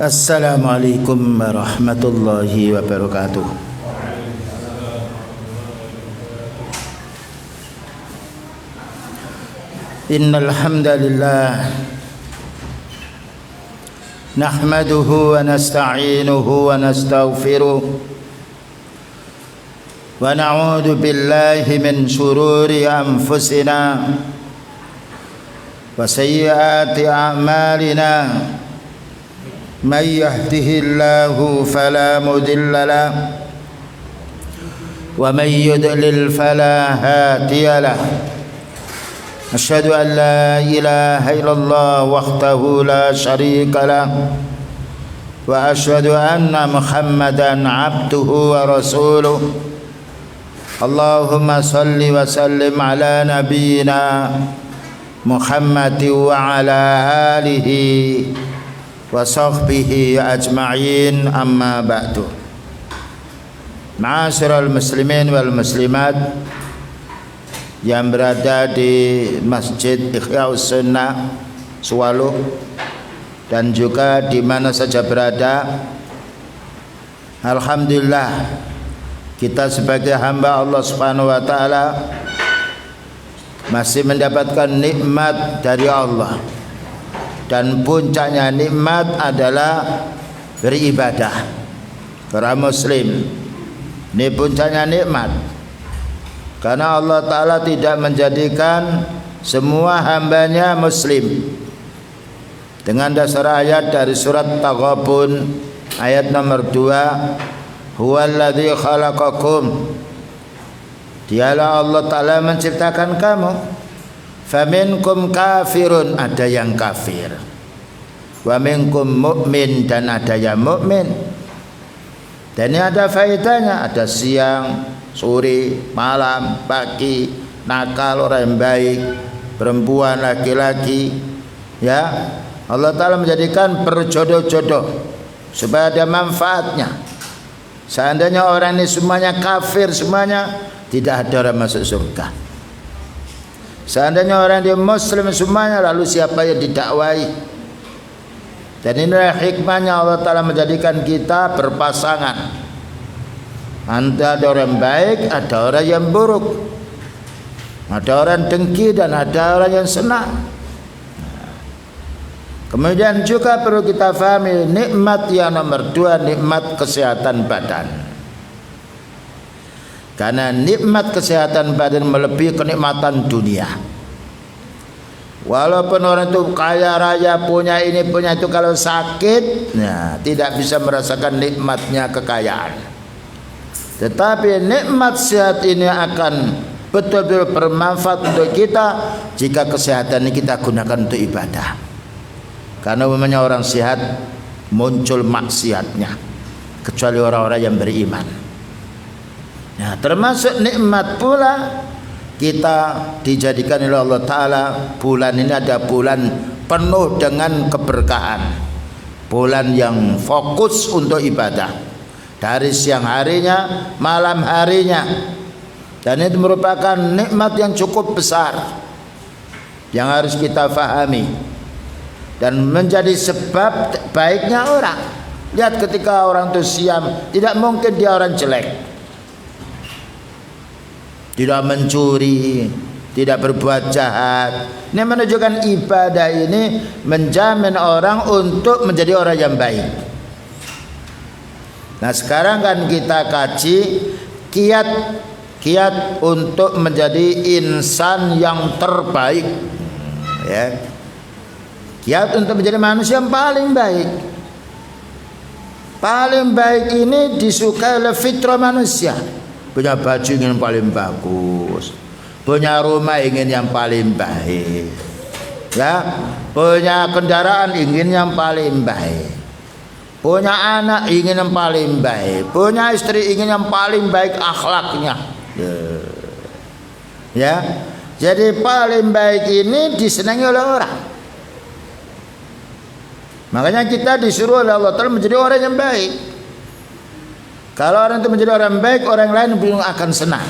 Assalamualaikum warahmatullahi wabarakatuh. Innal hamdalillah nahmaduhu wa nasta'inuhu wa nastaghfiruh wa na'udzu billahi min shururi anfusina wa sayyiati a'malina. من يهده الله فلا مضل له ومن يضلل فلا هادي له أشهد أن لا إله إلا الله وحده لا شريك له وأشهد أن محمدا عبده ورسوله اللهم صل وسلم على نبينا محمد وعلى آله wa sahbihi ajma'in, amma ba'du. Ma'asyiral muslimin wal muslimat yang berada di Masjid Ihya'us Sunnah Suwaluh dan juga di mana saja berada, alhamdulillah kita sebagai hamba Allah Subhanahu wa taala masih mendapatkan nikmat dari Allah. Dan puncaknya nikmat adalah beribadah. Para muslim, ini puncaknya nikmat, karena Allah Ta'ala tidak menjadikan semua hambanya muslim. Dengan dasar ayat dari surat Taghabun ayat nomor 2, huwallazi khalaqakum, dialah Allah Ta'ala menciptakan kamu. Faminkum kafirun, ada yang kafir. Wa minkum mu'min, dan ada yang mukmin. Dan ini ada faedahnya, ada siang, sore, malam, pagi, nakal, orang yang baik, perempuan, laki-laki. Ya, Allah Ta'ala menjadikan berjodoh-jodoh supaya ada manfaatnya. Seandainya orang ini semuanya kafir, semuanya, tidak ada orang masuk surga. Seandainya orang dia muslim semuanya, lalu siapa yang didakwai? Dan inilah hikmahnya Allah Ta'ala menjadikan kita berpasangan. Ada orang baik, ada orang yang buruk, ada orang dengki dan ada orang yang senang. Kemudian juga perlu kita fahami nikmat yang nomor 2, nikmat kesehatan badan. Karena nikmat kesehatan badan melebihi kenikmatan dunia. Walaupun orang itu kaya raya, punya ini punya itu, kalau sakit, nah, tidak bisa merasakan nikmatnya kekayaan. Tetapi nikmat sehat ini akan betul-betul bermanfaat untuk kita jika kesehatan ini kita gunakan untuk ibadah. Karena umumnya orang sehat muncul maksiatnya, kecuali orang-orang yang beriman. Nah, termasuk nikmat pula kita dijadikan oleh Allah Ta'ala, bulan ini ada bulan penuh dengan keberkahan, bulan yang fokus untuk ibadah dari siang harinya, malam harinya. Dan itu merupakan nikmat yang cukup besar yang harus kita fahami dan menjadi sebab baiknya orang. Lihat, ketika orang itu siam, tidak mungkin dia orang jelek, tidak mencuri, tidak berbuat jahat. Ini menunjukkan ibadah ini menjamin orang untuk menjadi orang yang baik. Nah, sekarang kan kita kaji kiat untuk menjadi insan yang terbaik, ya. Kiat untuk menjadi manusia yang paling baik. Paling baik ini disukai oleh fitrah manusia. Punya baju ingin yang paling bagus, punya rumah ingin yang paling baik, ya, punya kendaraan ingin yang paling baik, punya anak ingin yang paling baik, punya istri ingin yang paling baik akhlaknya, ya. Jadi paling baik ini disenangi oleh orang. Makanya kita disuruh oleh Allah Ta'ala menjadi orang yang baik. Kalau orang itu menjadi orang baik, orang lain belum akan senang.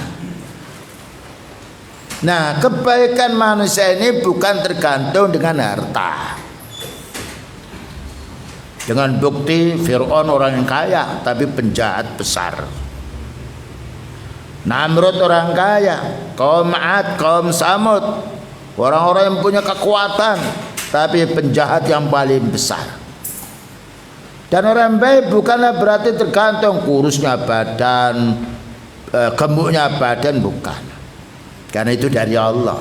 Nah, kebaikan manusia ini bukan tergantung dengan harta. Dengan bukti Fir'aun orang yang kaya tapi penjahat besar. Namrud orang kaya, kaum Ad, kaum Samud, orang-orang yang punya kekuatan tapi penjahat yang paling besar. Dan orang baik bukanlah berarti tergantung kurusnya badan, gemuknya badan, bukan. Karena itu dari Allah.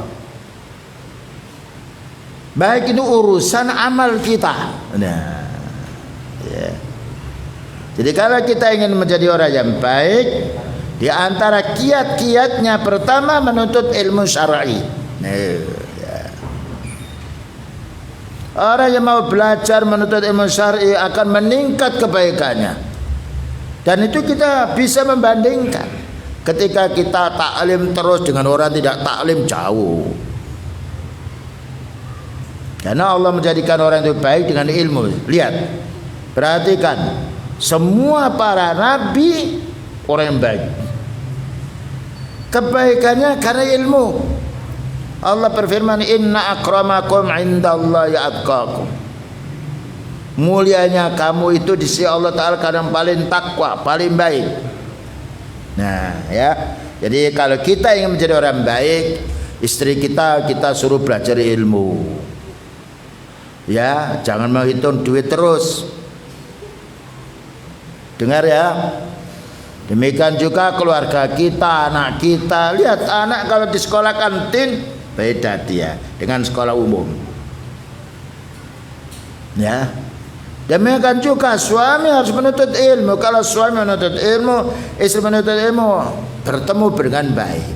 Baik itu urusan amal kita. Nah, ya. Jadi kalau kita ingin menjadi orang yang baik, di antara kiat-kiatnya pertama menuntut ilmu syar'i. Nah, ya. Orang yang mau belajar menuntut ilmu syar'i akan meningkat kebaikannya. Dan itu kita bisa membandingkan. Ketika kita taklim terus dengan orang tidak taklim, jauh. Karena Allah menjadikan orang itu baik dengan ilmu. Lihat, perhatikan, semua para nabi orang yang baik. Kebaikannya karena ilmu. Allah berfirman, inna akramakum indallahi atqakum. Mulianya kamu itu di sisi Allah Ta'ala karena paling takwa, paling baik. Nah, ya. Jadi kalau kita ingin menjadi orang baik, istri kita suruh belajar ilmu. Ya, jangan menghitung duit terus. Dengar ya. Demikian juga keluarga kita, anak kita. Lihat anak kalau di sekolah kantin beda dia dengan sekolah umum. Ya. Demikian juga suami harus menuntut ilmu. Kalau suami menuntut ilmu, istri menuntut ilmu, bertemu dengan baik.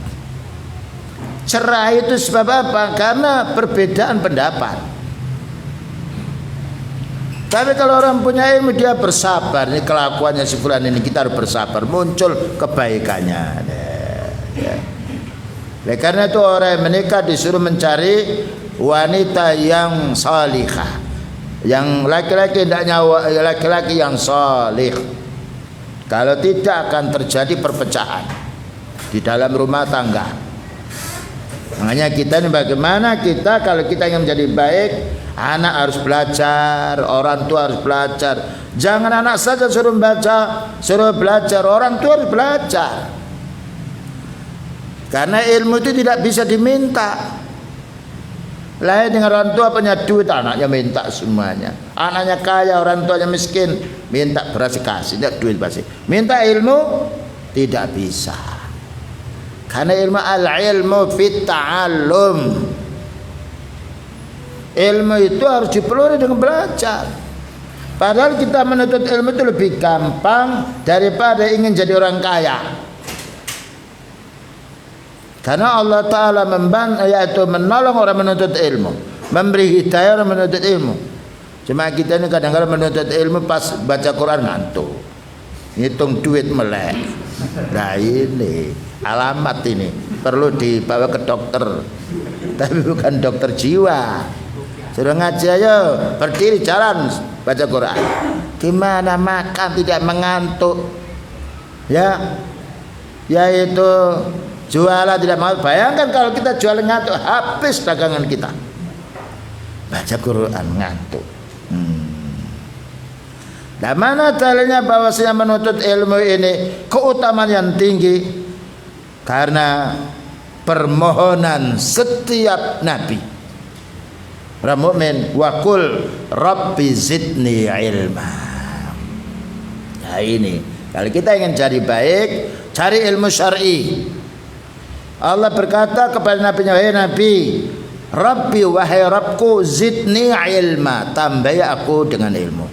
Cerai itu sebab apa? Karena perbedaan pendapat. Tapi kalau orang punya ilmu, dia bersabar. Ini kelakuannya si fulan ini, kita harus bersabar. Muncul kebaikannya. Ya. Karena itu orang yang menikah disuruh mencari wanita yang salihah, yang laki-laki hendaknya laki-laki yang salih. Kalau tidak akan terjadi perpecahan di dalam rumah tangga. Makanya kita ini bagaimana kita kalau kita ingin menjadi baik. Anak harus belajar, orang tua harus belajar. Jangan anak saja suruh baca, suruh belajar, orang tua harus belajar. Karena ilmu itu tidak bisa diminta. Lain dengan orang tua punya duit, anaknya minta semuanya. Anaknya kaya, orang tuanya miskin, minta beras kasih, tidak duit pasti. Minta ilmu tidak bisa. Karena ilmu al-ilmu fit ta'allum. Ilmu itu harus dipelajari dengan belajar. Padahal kita menuntut ilmu itu lebih gampang daripada ingin jadi orang kaya. Karena Allah Ta'ala yaitu menolong orang menuntut ilmu, memberi hidayah orang menuntut ilmu. Cuma kita ini kadang-kadang menuntut ilmu pas baca Quran ngantuk, ngitung duit melek. Nah ini alamat ini perlu dibawa ke dokter, tapi bukan dokter jiwa. Suruh ngaji ayo, berdiri jalan baca Quran. Gimana makan tidak mengantuk? Ya, yaitu jualan tidak mau. Bayangkan kalau kita jualan ngantuk, habis dagangan kita. Baca Quran ngantuk. Nah, mana dalilnya bahwasanya menuntut ilmu ini keutamaan yang tinggi? Karena permohonan setiap nabi. Orang mukmin waqul rabbi zidni ilma. Nah ini, kalau kita ingin jadi baik, cari ilmu syar'i. Allah berkata kepada nabinya, wahai nabi, Rabbi wahai Rabbku zidni ilma, tambahi aku dengan ilmu.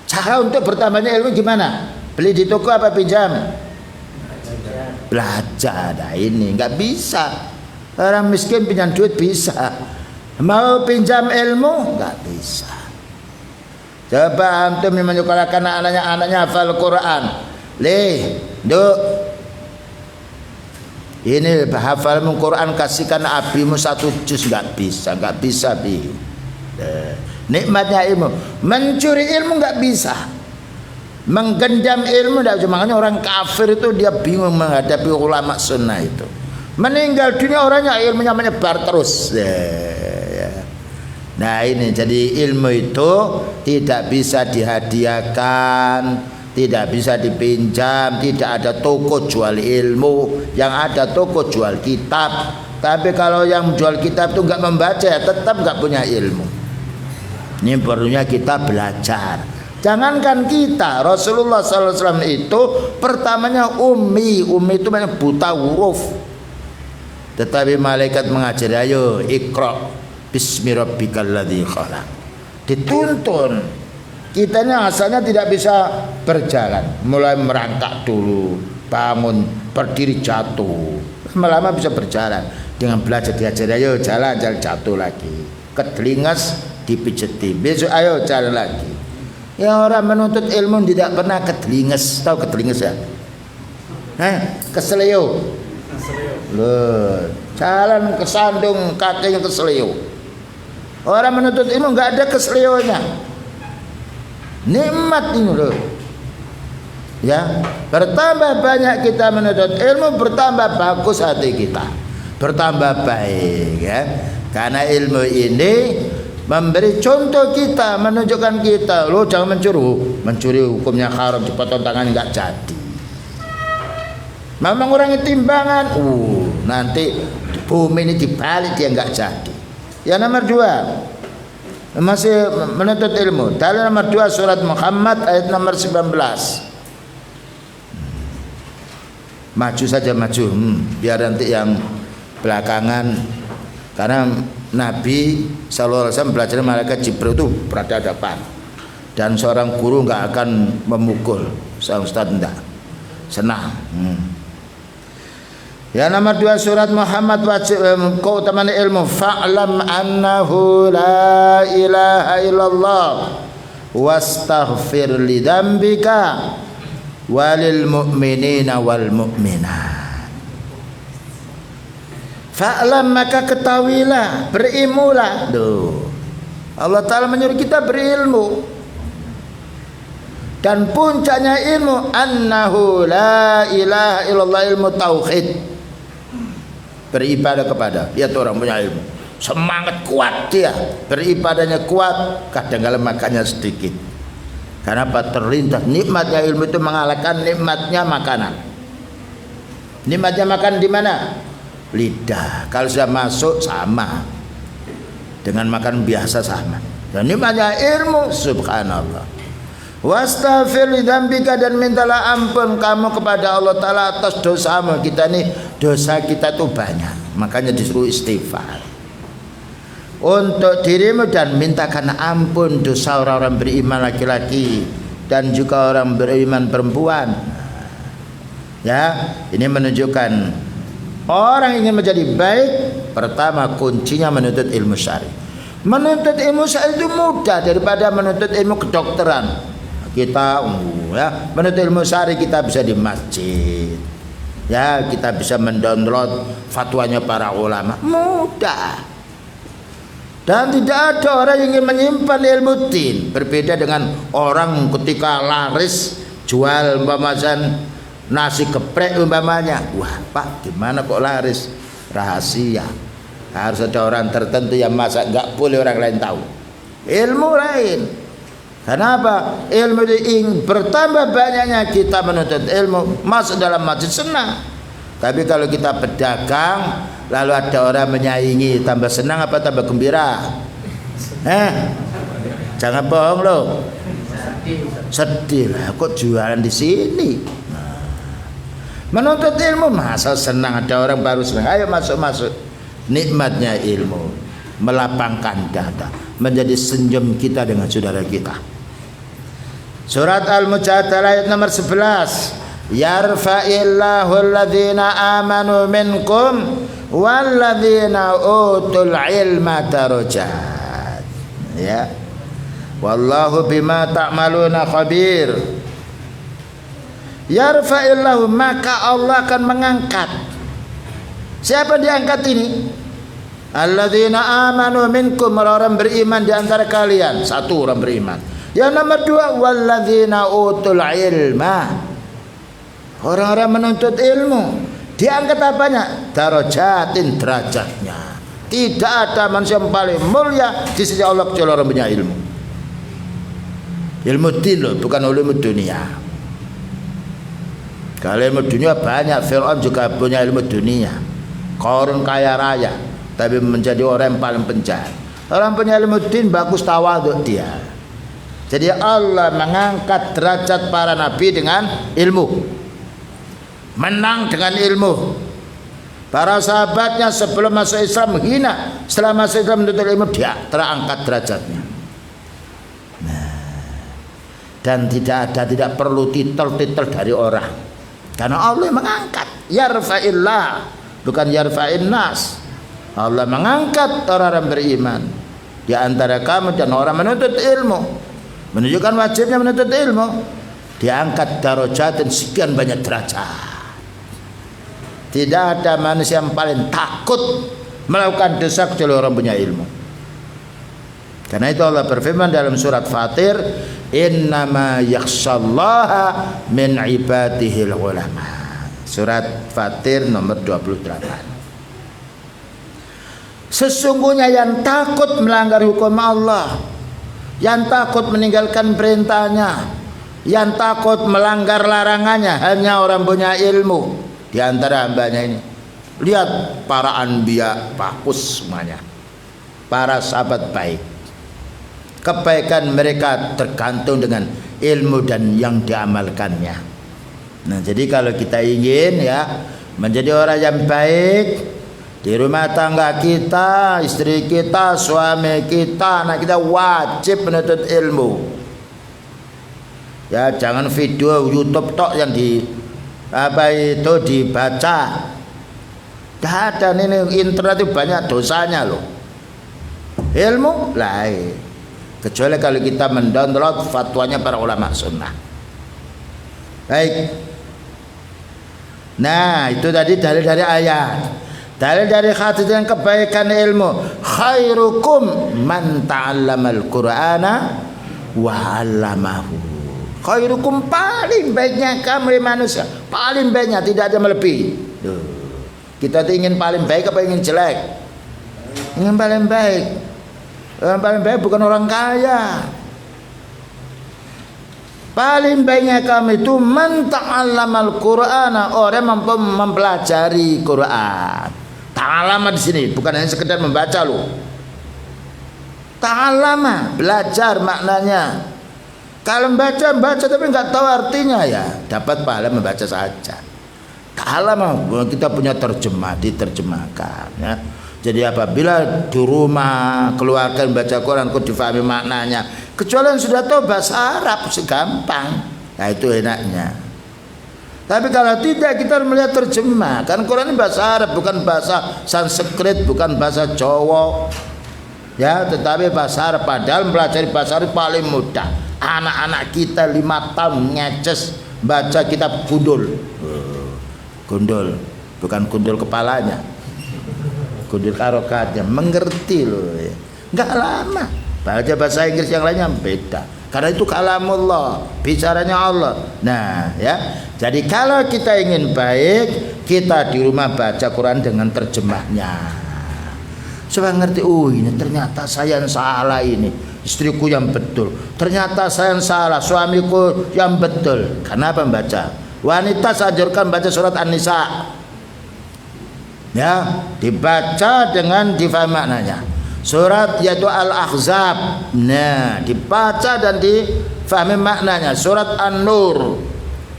Cara untuk bertambahnya ilmu gimana? Beli di toko apa pinjam? Belajar. Nah ini nggak bisa. Orang miskin pinjam duit bisa. Mau pinjam ilmu nggak bisa. Coba antum menyekolahkan anaknya hafal Quran. Duk. Ini hafal Quran kasihkan abimu 1 juz, nggak bisa bi. Nikmatnya ilmu, mencuri ilmu nggak bisa, menggendam ilmu nggak bisa. Makanya orang kafir itu dia bingung menghadapi ulama sunnah itu. Meninggal dunia orangnya ilmunya menyebar terus. Nah ini jadi ilmu itu tidak bisa dihadiahkan, tidak bisa dipinjam, tidak ada toko jual ilmu, yang ada toko jual kitab. Tapi kalau yang jual kitab itu nggak membaca, ya tetap nggak punya ilmu. Ini perlunya kita belajar. Jangankan kita, Rasulullah SAW itu pertamanya ummi itu banyak buta huruf. Tetapi malaikat mengajar, ayo ikra bismi rabbikal ladzi khalaq. Dituntun. Kitanya asalnya tidak bisa berjalan, mulai merangkak dulu, bangun, berdiri, jatuh. Lama-lama bisa berjalan. Dengan belajar diajar, ayo jalan jatuh lagi. Ketelingas dipijeti, besok ayo jalan lagi. Ya orang menuntut ilmu tidak pernah ketelingas. Tahu ketelingas ya? Keseleo. Loh, jalan kesandung kakinya keseleo. Orang menuntut ilmu nggak ada keseleonya. Nikmat ini loh. Ya, bertambah banyak kita menuntut ilmu, bertambah bagus hati kita, bertambah baik ya. Karena ilmu ini memberi contoh kita, menunjukkan kita, lo jangan mencuri hukumnya haram, dipotong tangan nggak jadi. Memang orang timbangan, nanti bumi ini dibalik dia nggak jadi. Yang nomor 2 masih menuntut ilmu. Dalil nomor 2 surat Muhammad ayat nomor 19. Maju saja maju, biar nanti yang belakangan. Karena Nabi SAW belajar malaikat Jibril itu berada depan, dan seorang guru nggak akan memukul seorang ustadz, enggak, senang. Ya nomor 2 surat Muhammad wajib keutamaan ilmu. Fa'lam annahu la ilaha illallah wastaghfir li dzambika walil mu'minina wal mu'minat. Fa'lam maka ketahuilah, berilmulah. Allah Ta'ala menyuruh kita berilmu. Dan puncaknya ilmu annahu la ilaha illallah, ilmu tauhid. Beribadah kepada, lihat orang punya ilmu, semangat kuat dia, beribadahnya kuat, kadang-kadang makannya sedikit. Karena apa? Terlintas nikmatnya ilmu itu mengalahkan nikmatnya makanan. Nikmatnya makan di mana? Lidah. Kalau sudah masuk sama dengan makan biasa sama. Dan nikmatnya ilmu, subhanallah. Wastaghfir li dzambika, dan mintalah ampun kamu kepada Allah Ta'ala atas dosamu. Kita nih dosa kita tuh banyak, makanya disuruh istighfar untuk dirimu, dan mintakan ampun dosa orang-orang beriman laki-laki dan juga orang beriman perempuan. Ya, ini menunjukkan orang ingin menjadi baik, pertama kuncinya menuntut ilmu syar'i. Menuntut ilmu syar'i itu mudah daripada menuntut ilmu kedokteran. Kita ya, menuntut ilmu syar'i kita bisa di masjid. Ya, kita bisa mendownload fatwanya para ulama, mudah. Dan tidak ada orang yang ingin menyimpan ilmu din. Berbeda dengan orang ketika laris jual umpamakan nasi geprek umpamanya. Wah Pak, gimana kok laris? Rahasia. Harus ada orang tertentu yang masak, nggak boleh orang lain tahu. Ilmu lain. Kenapa? Ilmu ini bertambah banyaknya kita menuntut ilmu, masuk dalam masjid senang. Tapi kalau kita pedagang, lalu ada orang menyaingi, tambah senang apa tambah gembira? Jangan bohong loh. Sedih lah, kok jualan di sini? Menuntut ilmu masa senang, ada orang baru senang. Ayo masuk. Nikmatnya ilmu melapangkan dada, menjadi senyum kita dengan saudara kita. Surat Al-Mujadalah ayat nomor 11. Yarfa'illahu alladhina amanu minkum walladhina utul ilma darajat. Ya. Wallahu bima ta'maluna khabir. Yarfa'illahu, maka Allah akan mengangkat. Siapa diangkat ini? Alladzina amanu minkum, orang beriman di antara kalian. Satu orang beriman. Yang nomor 2, walladzina utul ilma, orang-orang menuntut ilmu. Diangkat apanya? Darajatin, derajatnya. Tidak ada manusia yang paling mulia di sisi Allah kecuali orang punya ilmu. Ilmu din loh, bukan ilmu dunia. Kalau ilmu dunia banyak, Fir'aun juga punya ilmu dunia. Qarun kaya raya, tapi menjadi orang yang paling penjahat. Orang punya ilmu din bagus tawaduk dia. Jadi Allah mengangkat derajat para nabi dengan ilmu. Menang dengan ilmu. Para sahabatnya sebelum masuk Islam hina, setelah masuk Islam menuntut ilmu dia terangkat derajatnya. Dan tidak perlu titel-titel dari orang, karena Allah mengangkat. Yarfa'illah, bukan yarfa'in nas. Allah mengangkat orang-orang beriman di antara kamu dan orang menuntut ilmu, menunjukkan wajibnya menuntut ilmu. Diangkat darajatin sekian banyak derajat. Tidak ada manusia yang paling takut melakukan dosa kecuali orang punya ilmu. Karena itu Allah berfirman dalam surat Fatir, innama yakhshallaha min ibadihil ulama. Surat Fatir nomor 28. Sesungguhnya yang takut melanggar hukum Allah, yang takut meninggalkan perintahnya, yang takut melanggar larangannya hanya orang punya ilmu. Di antara hambanya ini, lihat para anbiya bagus semuanya, para sahabat baik. Kebaikan mereka tergantung dengan ilmu dan yang diamalkannya. Nah, jadi kalau kita ingin ya menjadi orang yang baik di rumah tangga kita, istri kita, suami kita, anak kita wajib menuntut ilmu. Ya, jangan video YouTube tok yang dibaca. Tidak ada, ini internet itu banyak dosanya loh. Ilmu lain, kecuali kalau kita mendownload fatwanya para ulama sunnah. Baik. Nah, itu tadi dalil dari ayat. Dalil dari hadis dan kebaikan ilmu. Khairukum man ta'allamal Qur'ana wa 'allamahu. Khairukum, paling baiknya kamu manusia, paling baiknya, tidak ada melebihi. Kita ingin paling baik apa ingin jelek? Ingin paling baik. Orang paling baik bukan orang kaya. Paling baiknya kamu itu man ta'allamal Qur'ana, orang yang mempelajari Quran. Ta'allama di sini bukan hanya sekedar membaca loh. Ta'allama, belajar maknanya. Kalau baca tapi nggak tahu artinya, ya dapat pahala membaca saja. Ta'allama, kita punya terjemah, diterjemahkan ya. Jadi apabila di rumah keluarga baca Quran kok difahami maknanya, kecuali yang sudah tahu bahasa Arab segampang, nah itu enaknya. Tapi kalau tidak, kita harus melihat terjemah. Kan Quran ini bahasa Arab, bukan bahasa Sanskrit, bukan bahasa Jawa. Ya, tetapi bahasa Arab. Padahal mempelajari bahasa Arab paling mudah. Anak-anak kita 5 tahun ngeces baca kitab gundul. Gundul, bukan gundul kepalanya, gundul karokatnya, mengerti loh ya. Nggak lama. Baca bahasa Inggris yang lainnya beda, karena itu kalamullah, bicaranya Allah. Nah ya, jadi kalau kita ingin baik, kita di rumah baca Quran dengan terjemahnya, supaya ngerti, oh ini ternyata saya yang salah, ini istriku yang betul, ternyata saya yang salah, suamiku yang betul. Kenapa membaca? Wanita saya anjurkan baca surat An-Nisa, ya, dibaca dengan difahami maknanya. Surat yaitu Al-Ahzab, nah dibaca dan difahami maknanya. Surat An-Nur,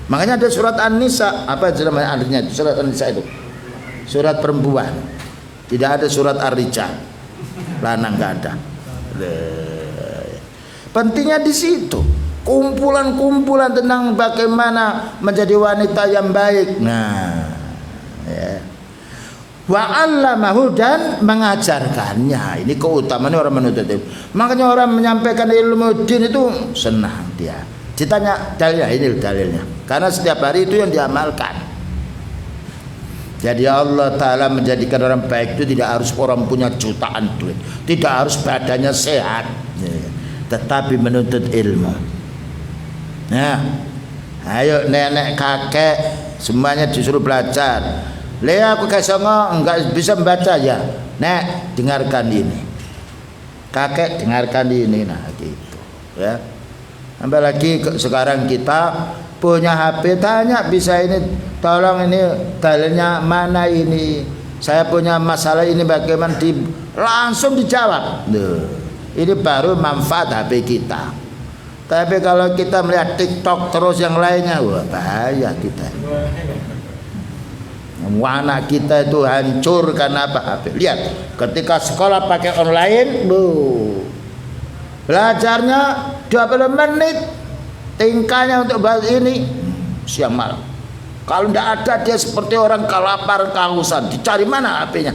makanya ada surat An-Nisa. Apa namanya artinya surat An-Nisa itu? Surat perempuan. Tidak ada surat Ar-Rijal, lanang nggak ada. Pentingnya di situ, kumpulan-kumpulan tentang bagaimana menjadi wanita yang baik. Nah, ya. Wa 'allamahu, dan mengajarkannya. Ini keutamaan orang menuntut ilmu. Makanya orang menyampaikan ilmu din itu senang dia. Ditanya dalilnya, ini dalilnya. Karena setiap hari itu yang diamalkan. Jadi Allah Ta'ala menjadikan orang baik itu tidak harus orang punya jutaan duit, tidak harus badannya sehat, tetapi menuntut ilmu. Nah, ayo nenek kakek semuanya disuruh belajar. Aku kasih enggak bisa membaca, ya Nek, dengarkan ini. Kakek, dengarkan ini. Nah, gitu. Ya. Apalagi sekarang kita punya HP, tanya bisa ini, tolong ini dalilnya mana ini. Saya punya masalah ini bagaimana, langsung dijawab. Ini baru manfaat HP kita. Tapi kalau kita melihat TikTok terus yang lainnya, wah bahaya kita. Anak kita itu hancur karena apa? HP. Lihat, ketika sekolah pakai online, belajarnya 20 menit, tingkahnya untuk bahas ini siang malam. Kalau tidak ada, dia seperti orang kelaparan kehausan, dicari mana HP-nya.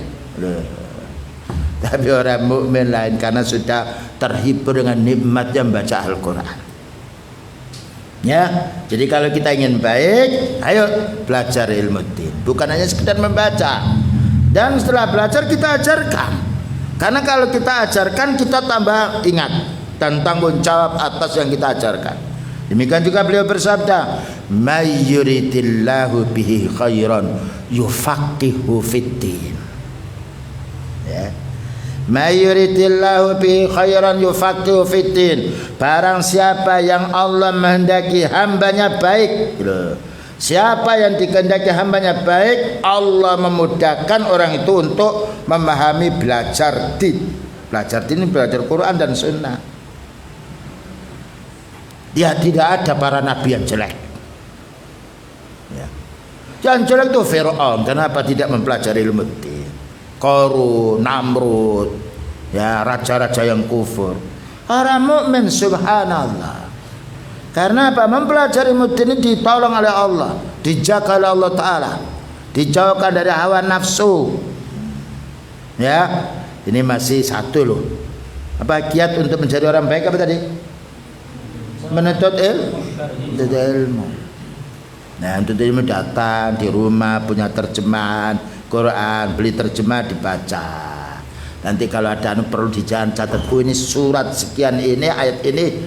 Tapi orang mukmin lain karena sudah terhibur dengan nikmatnya membaca Al-Quran. Ya, jadi kalau kita ingin baik, ayo belajar ilmu din. Bukan hanya sekedar membaca. Dan setelah belajar kita ajarkan. Karena kalau kita ajarkan, kita tambah ingat dan tanggung jawab atas yang kita ajarkan. Demikian juga beliau bersabda, "May yuridillahu bihi khairan yufaqihu fiddin." Ya. May yuridillahu bihi khairan yufaqihu fiddin. Barang siapa yang Allah menghendaki hambanya baik, siapa yang dikehendaki hambanya baik, Allah memudahkan orang itu untuk memahami belajar din. Belajar din ini belajar Quran dan Sunnah. Ya, tidak ada para nabi yang jelek. Ya. Yang jelek itu Fir'aun. Kenapa tidak mempelajari ilmu din? Qarun, Namrud, ya, raja-raja yang kufur. Orang mukmin subhanallah. Karena apa? Mempelajari ilmu din ini ditolong oleh Allah, dijaga oleh Allah Ta'ala, dijauhkan dari hawa nafsu. Ya, ini masih satu loh. Apa kiat untuk menjadi orang baik apa tadi? Menuntut ilmu. Nah, untuk ilmu datang di rumah, punya terjemahan Quran, beli terjemah, dibaca. Nanti kalau ada perlu dicatat, ini surat sekian ini, ayat ini,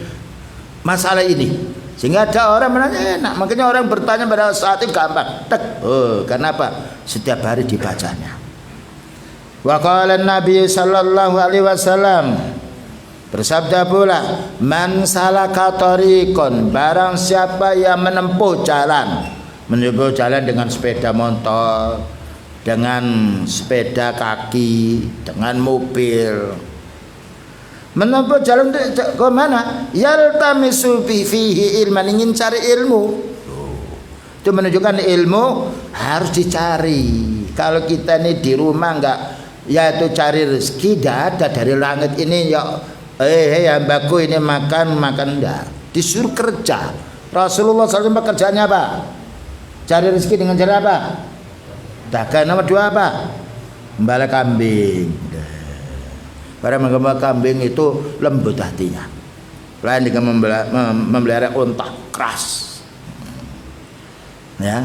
masalah ini. Sehingga ada orang menanya enak. Makanya orang bertanya pada saat itu gampang. Tek. Karena apa? Setiap hari dibacanya. Wa qala Nabi sallallahu alaihi wasallam, bersabda pula, man salaka tariqon, barang siapa yang menempuh jalan dengan sepeda motor, dengan sepeda kaki, dengan mobil, menempuh jalan ke mana? Yaltamisu fihi ilman, ingin cari ilmu. Itu menunjukkan ilmu harus dicari. Kalau kita ini di rumah enggak, yaitu cari rezeki, tidak ada dari langit ini ya. Hambaku ini makan enggak, disuruh kerja. Rasulullah SAW pekerjaannya apa? Cari rezeki dengan cara apa? Dagang. Nomor 2 apa? Membala kambing. Para menggembala kambing itu lembut hatinya, lain dengan memelihara unta keras. Ya,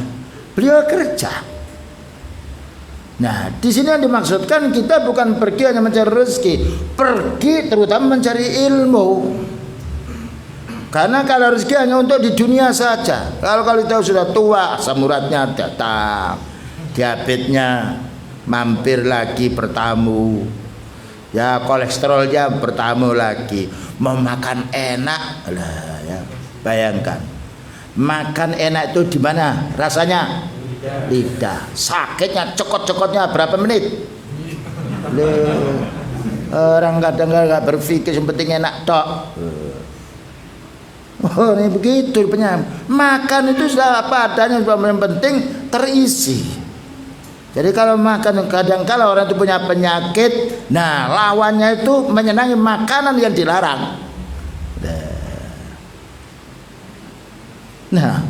beliau kerja. Nah, di sini yang dimaksudkan kita bukan pergi hanya mencari rezeki, pergi terutama mencari ilmu. Karena kalau rezeki hanya untuk di dunia saja. Kalau kita sudah tua, asam uratnya datang, diabetesnya mampir lagi bertamu, ya kolesterolnya bertamu lagi, mau makan enak lah, ya bayangkan makan enak itu di mana rasanya? Lidah. Sakitnya cokot-cokotnya berapa menit? Orang kadang-kadang nggak berpikir yang penting enak tok. Oh, ini begitu penyam. Makan itu sudah apa adanya, yang penting terisi. Jadi kalau makan, kadang-kadang orang itu punya penyakit, nah lawannya itu menyenangi makanan yang dilarang. Nah,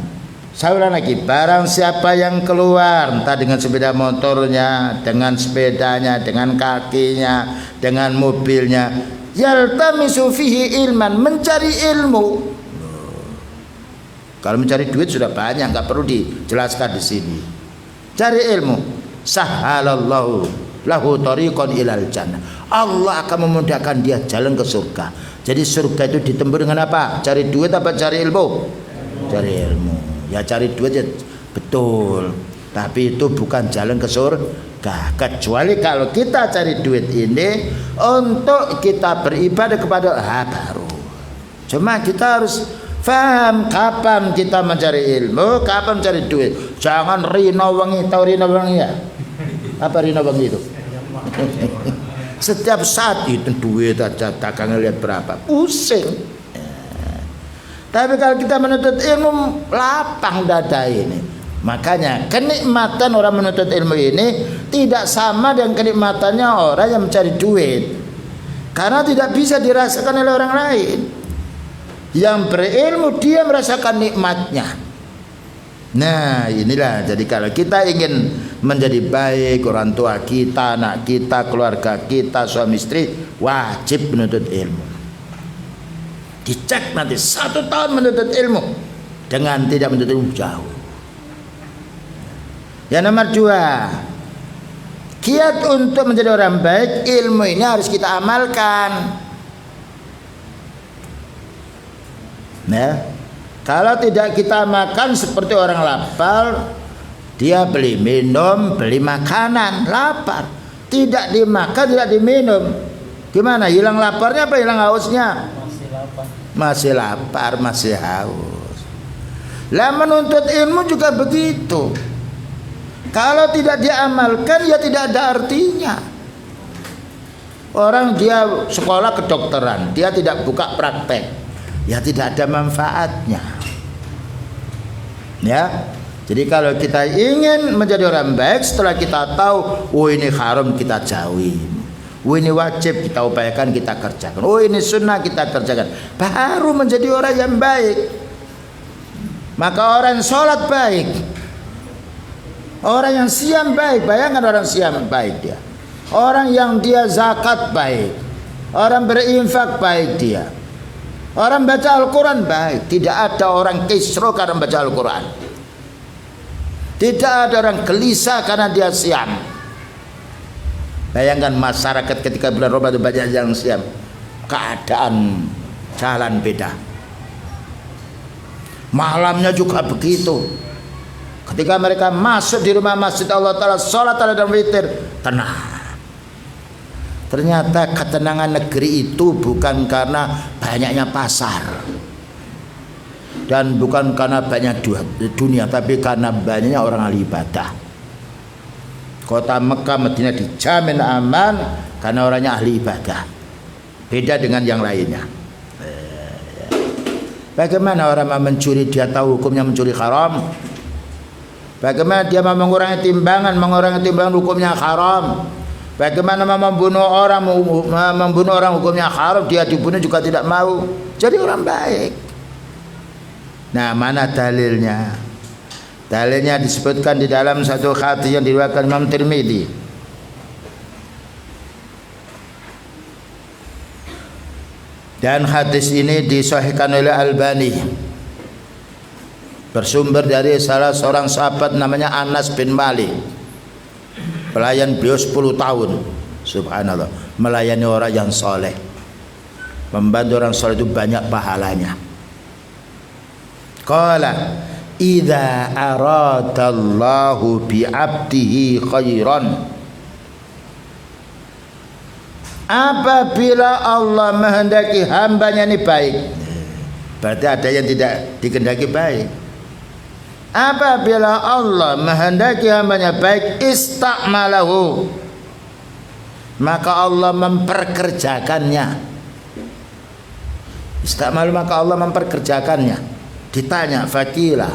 saya ulang lagi, barang siapa yang keluar entah dengan sepeda motornya, dengan sepedanya, dengan kakinya, dengan mobilnya, yaltamisu fihi ilman, mencari ilmu. Kalau mencari duit sudah banyak, nggak perlu dijelaskan di sini. Cari ilmu, sahhalallahu lahu tariqan ilal jannah. Allah akan memudahkan dia jalan ke surga. Jadi surga itu ditempuh dengan apa? Cari duit apa cari ilmu? Cari ilmu. Ya cari duit ya betul, tapi itu bukan jalan ke berkah, kecuali kalau kita cari duit ini untuk kita beribadah kepada baru. Cuma kita harus paham kapan kita mencari ilmu, kapan mencari duit. Jangan rino wengi, tahu rino wengi ya? Apa rino wengi itu? Setiap saat itu duit aja, dagangnya lihat berapa, pusing. Tapi kalau kita menuntut ilmu, lapang dada ini. Makanya kenikmatan orang menuntut ilmu ini tidak sama dengan kenikmatannya orang yang mencari duit, karena tidak bisa dirasakan oleh orang lain. Yang berilmu dia merasakan nikmatnya. Nah inilah, jadi kalau kita ingin menjadi baik, orang tua kita, anak kita, keluarga kita, suami istri, wajib menuntut ilmu. Dicek nanti 1 tahun menuntut ilmu dengan tidak menuntut ilmu jauh. Yang nomor 2, kiat untuk menjadi orang baik, ilmu ini harus kita amalkan. Ya, kalau tidak kita makan seperti orang lapar, dia beli minum, beli makanan, lapar, tidak dimakan, tidak diminum, gimana? Hilang laparnya apa hilang hausnya? Masih lapar, masih haus. Lah menuntut ilmu juga begitu. Kalau tidak diamalkan ya tidak ada artinya. Orang dia sekolah kedokteran, dia tidak buka praktek, ya tidak ada manfaatnya. Ya. Jadi kalau kita ingin menjadi orang baik, setelah kita tahu, oh ini haram, kita jauhin. Oh ini wajib, kita upayakan, kita kerjakan. Oh ini sunnah, kita kerjakan. Baru menjadi orang yang baik. Maka orang sholat baik, orang yang siam baik. Bayangkan orang siam baik dia. Orang yang dia zakat baik, orang berinfak baik dia. Orang baca Al-Quran baik. Tidak ada orang kisro karena baca Al-Quran. Tidak ada orang gelisah karena dia siam. Bayangkan masyarakat ketika bulan Ramadan banyak yang siam, keadaan jalan beda. Malamnya juga begitu. Ketika mereka masuk di rumah masjid Allah Ta'ala, sholat dan witir, tenang. Ternyata ketenangan negeri itu bukan karena banyaknya pasar, dan bukan karena banyak dunia, tapi karena banyaknya orang ahli ibadah. Kota Mekah, Madinah dijamin aman karena orangnya ahli ibadah. Beda dengan yang lainnya. Bagaimana orang mau mencuri, dia tahu hukumnya mencuri haram. Bagaimana dia mau mengurangi timbangan hukumnya haram. Bagaimana mau membunuh orang hukumnya haram, dia dibunuh juga tidak mau. Jadi orang baik. Nah, mana dalilnya? Dalilnya disebutkan di dalam satu hadis yang diriwayatkan Imam Tirmidzi. Dan hadis ini disahihkan oleh Albani. Bersumber dari salah seorang sahabat namanya Anas bin Malik. Pelayan beliau 10 tahun. Subhanallah, melayani orang yang soleh. Membantu orang soleh itu banyak pahalanya. Qala idza aradallahu bi 'abdihi khairan, apabila Allah menghendaki hambanya ini baik, berarti ada yang tidak dikehendaki baik. Apabila Allah menghendaki hambanya baik, istakmalahu, maka Allah memperkerjakannya. Istakmalu, maka Allah memperkerjakannya. Ditanya fakila,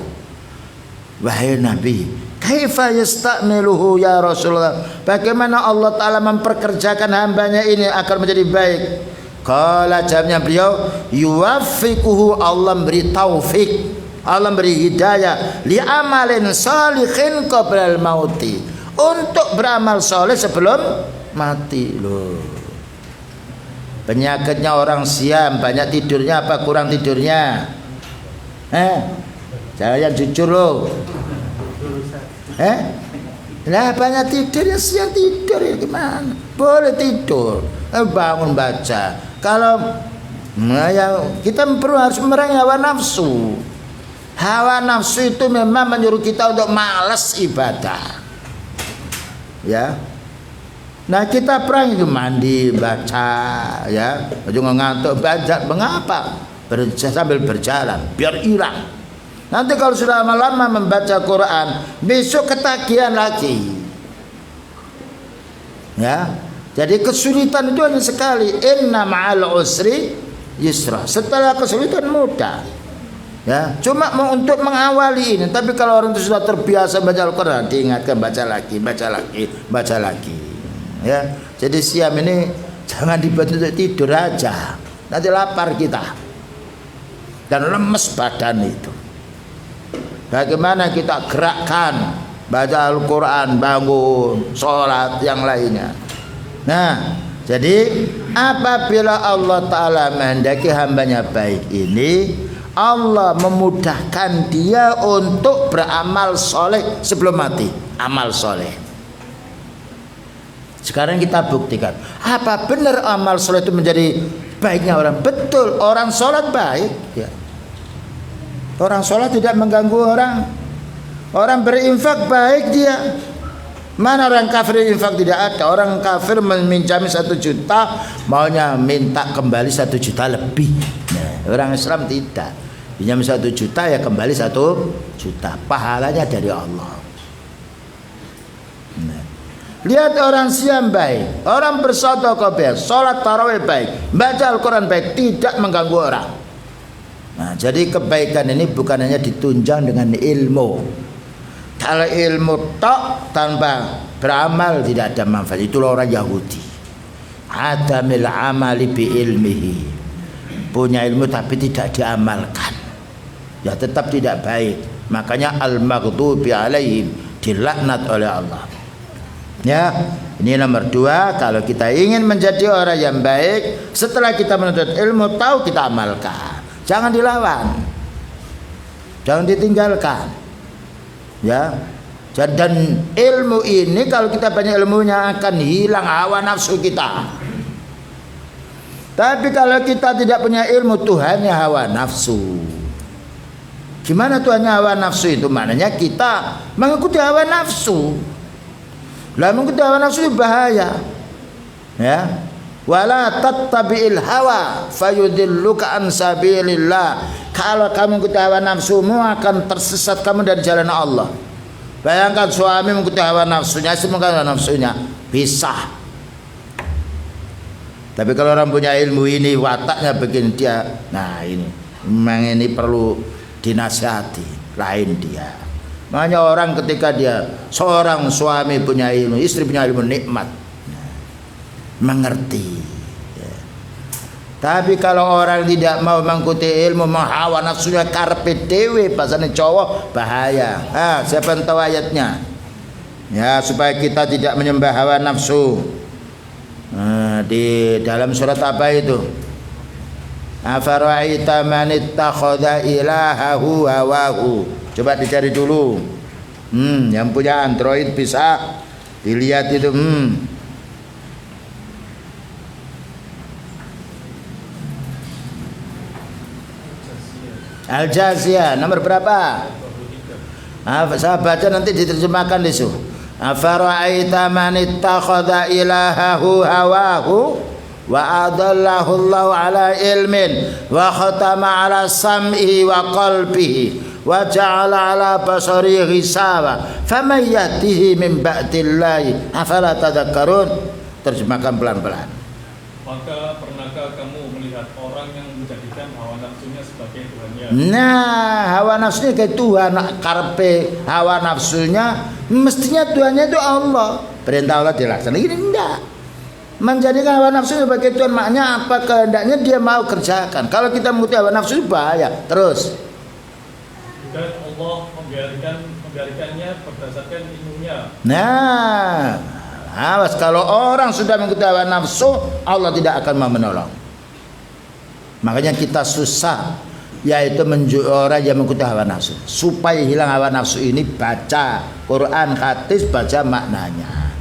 wahai Nabi, kaifa yastakmiluhu ya Rasulullah, bagaimana Allah Ta'ala memperkerjakan hambanya ini agar menjadi baik? Qala, jawabnya beliau, yuwaffiquhu, Allah beri taufik, Allah beri hidayah, li amalin salihin qablal mauti, untuk beramal soleh sebelum mati. Loh, penyakitnya orang siam, banyak tidurnya apa kurang tidurnya? Jangan jujur loh. Lah banyak tidur ya, siang tidur ya gimana? Boleh tidur, bangun baca. Kalau ya kita perlu harus memerangi hawa nafsu. Hawa nafsu itu memang menyuruh kita untuk malas ibadah. Ya. Nah kita perang itu mandi, baca, ya, jangan ngantuk, baca, mengapa? Sambil berjalan, biar hilang. Nanti kalau sudah lama-lama membaca Quran, besok ketagihan lagi. Ya, jadi kesulitan itu hanya sekali. Inna ma'al usri yusra. Setelah kesulitan mudah. Ya, cuma untuk mengawali ini. Tapi kalau orang itu sudah terbiasa baca Al-Quran, diingatkan baca lagi, baca lagi, baca lagi. Ya, jadi siam ini jangan dibuat untuk tidur aja. Nanti lapar kita dan lemes badan itu. Bagaimana kita gerakkan baca Al-Quran, bangun, sholat, yang lainnya. Nah, jadi apabila Allah Ta'ala menghendaki hambanya baik ini, Allah memudahkan dia untuk beramal soleh sebelum mati. Amal soleh. Sekarang kita buktikan, apa benar amal sholat itu menjadi baiknya orang? Betul, orang sholat baik ya. Orang sholat tidak mengganggu orang. Orang berinfak baik dia. Mana orang kafir infak? Tidak ada. Orang kafir meminjami 1 juta, maunya minta kembali 1 juta lebih. Nah, orang Islam tidak. Pinjam 1 juta ya kembali 1 juta. Pahalanya dari Allah. Nah. Lihat orang siam baik, orang bersedekah baik, sholat tarawih baik, baca Al-Quran baik, tidak mengganggu orang. Nah, jadi kebaikan ini bukan hanya ditunjang dengan ilmu. Kalau ilmu tok tanpa beramal tidak ada manfaat. Itulah orang Yahudi. Adamil amali bi ilmihi. Punya ilmu tapi tidak diamalkan, ya tetap tidak baik. Makanya al-maghdubi alaihim, dilaknat oleh Allah. Ya, ini nomor 2. Kalau kita ingin menjadi orang yang baik, setelah kita menuntut ilmu, tahu kita amalkan. Jangan dilawan, jangan ditinggalkan. Ya, dan ilmu ini kalau kita banyak ilmunya akan hilang hawa nafsu kita. Tapi kalau kita tidak punya ilmu, Tuhannya hawa nafsu. Gimana Tuhannya hawa nafsu itu? Maknanya kita mengikuti hawa nafsu. Lah mengikuti hawa nafsu itu bahaya. Ya. Wala tattabi'il hawa fayudilluka an sabilillah. Kalau kamu mengikuti hawa nafsumu akan tersesat kamu dari jalan Allah. Bayangkan suami mengikuti hawa nafsunya, semoga hawa nafsunya pisah. Tapi kalau orang punya ilmu ini, wataknya begini dia, nah ini memang ini perlu dinasihati. Lain dia. Makanya orang ketika dia seorang suami punya ilmu, istri punya ilmu, nikmat, mengerti. Ya. Tapi kalau orang tidak mau mengikuti ilmu, menghawa nafsunya karpe dewe, pasane cowok, bahaya. Siapa yang tahu ayatnya? Ya, supaya kita tidak menyembah hawa nafsu. Di dalam surat apa itu? Afara'aita man ittakhadha ilahahu hawahu. Coba dicari dulu. Yang punya Android bisa dilihat itu. Al-Jaziyah nomor berapa? Saya baca nanti diterjemahkan di situ. Afara'aita man ittakhadha ilahahu hawahu wa adallahu Allahu ala ilmin wa khatama ala sam'ihi wa qalbihi wa ja'ala ala basarihi ghishawa faman yahdihi min ba'dillahi afala tadhakkarun. Terjemahkan pelan-pelan. Maka pernahkah kamu melihat orang yang menjadikan hawa nafsunya sebagai Tuhannya? Nah, hawa nafsunya kayak Tuhan, karpe hawa nafsunya, mestinya Tuhannya itu Allah. Perintah Allah dilaksanakan. Ini enggak. Menjadikan hawa nafsu sebagai Tuhan, maknanya apa kehendaknya dia mau kerjakan. Kalau kita mengikuti hawa nafsu bahaya. Terus. Dan Allah membiarkannya berdasarkan ilmunya. Nah, awas kalau orang sudah mengikuti hawa nafsu, Allah tidak akan mau menolong. Makanya kita susah, yaitu orang yang mengikuti hawa nafsu. Supaya hilang hawa nafsu ini, baca Quran, hadis, baca maknanya,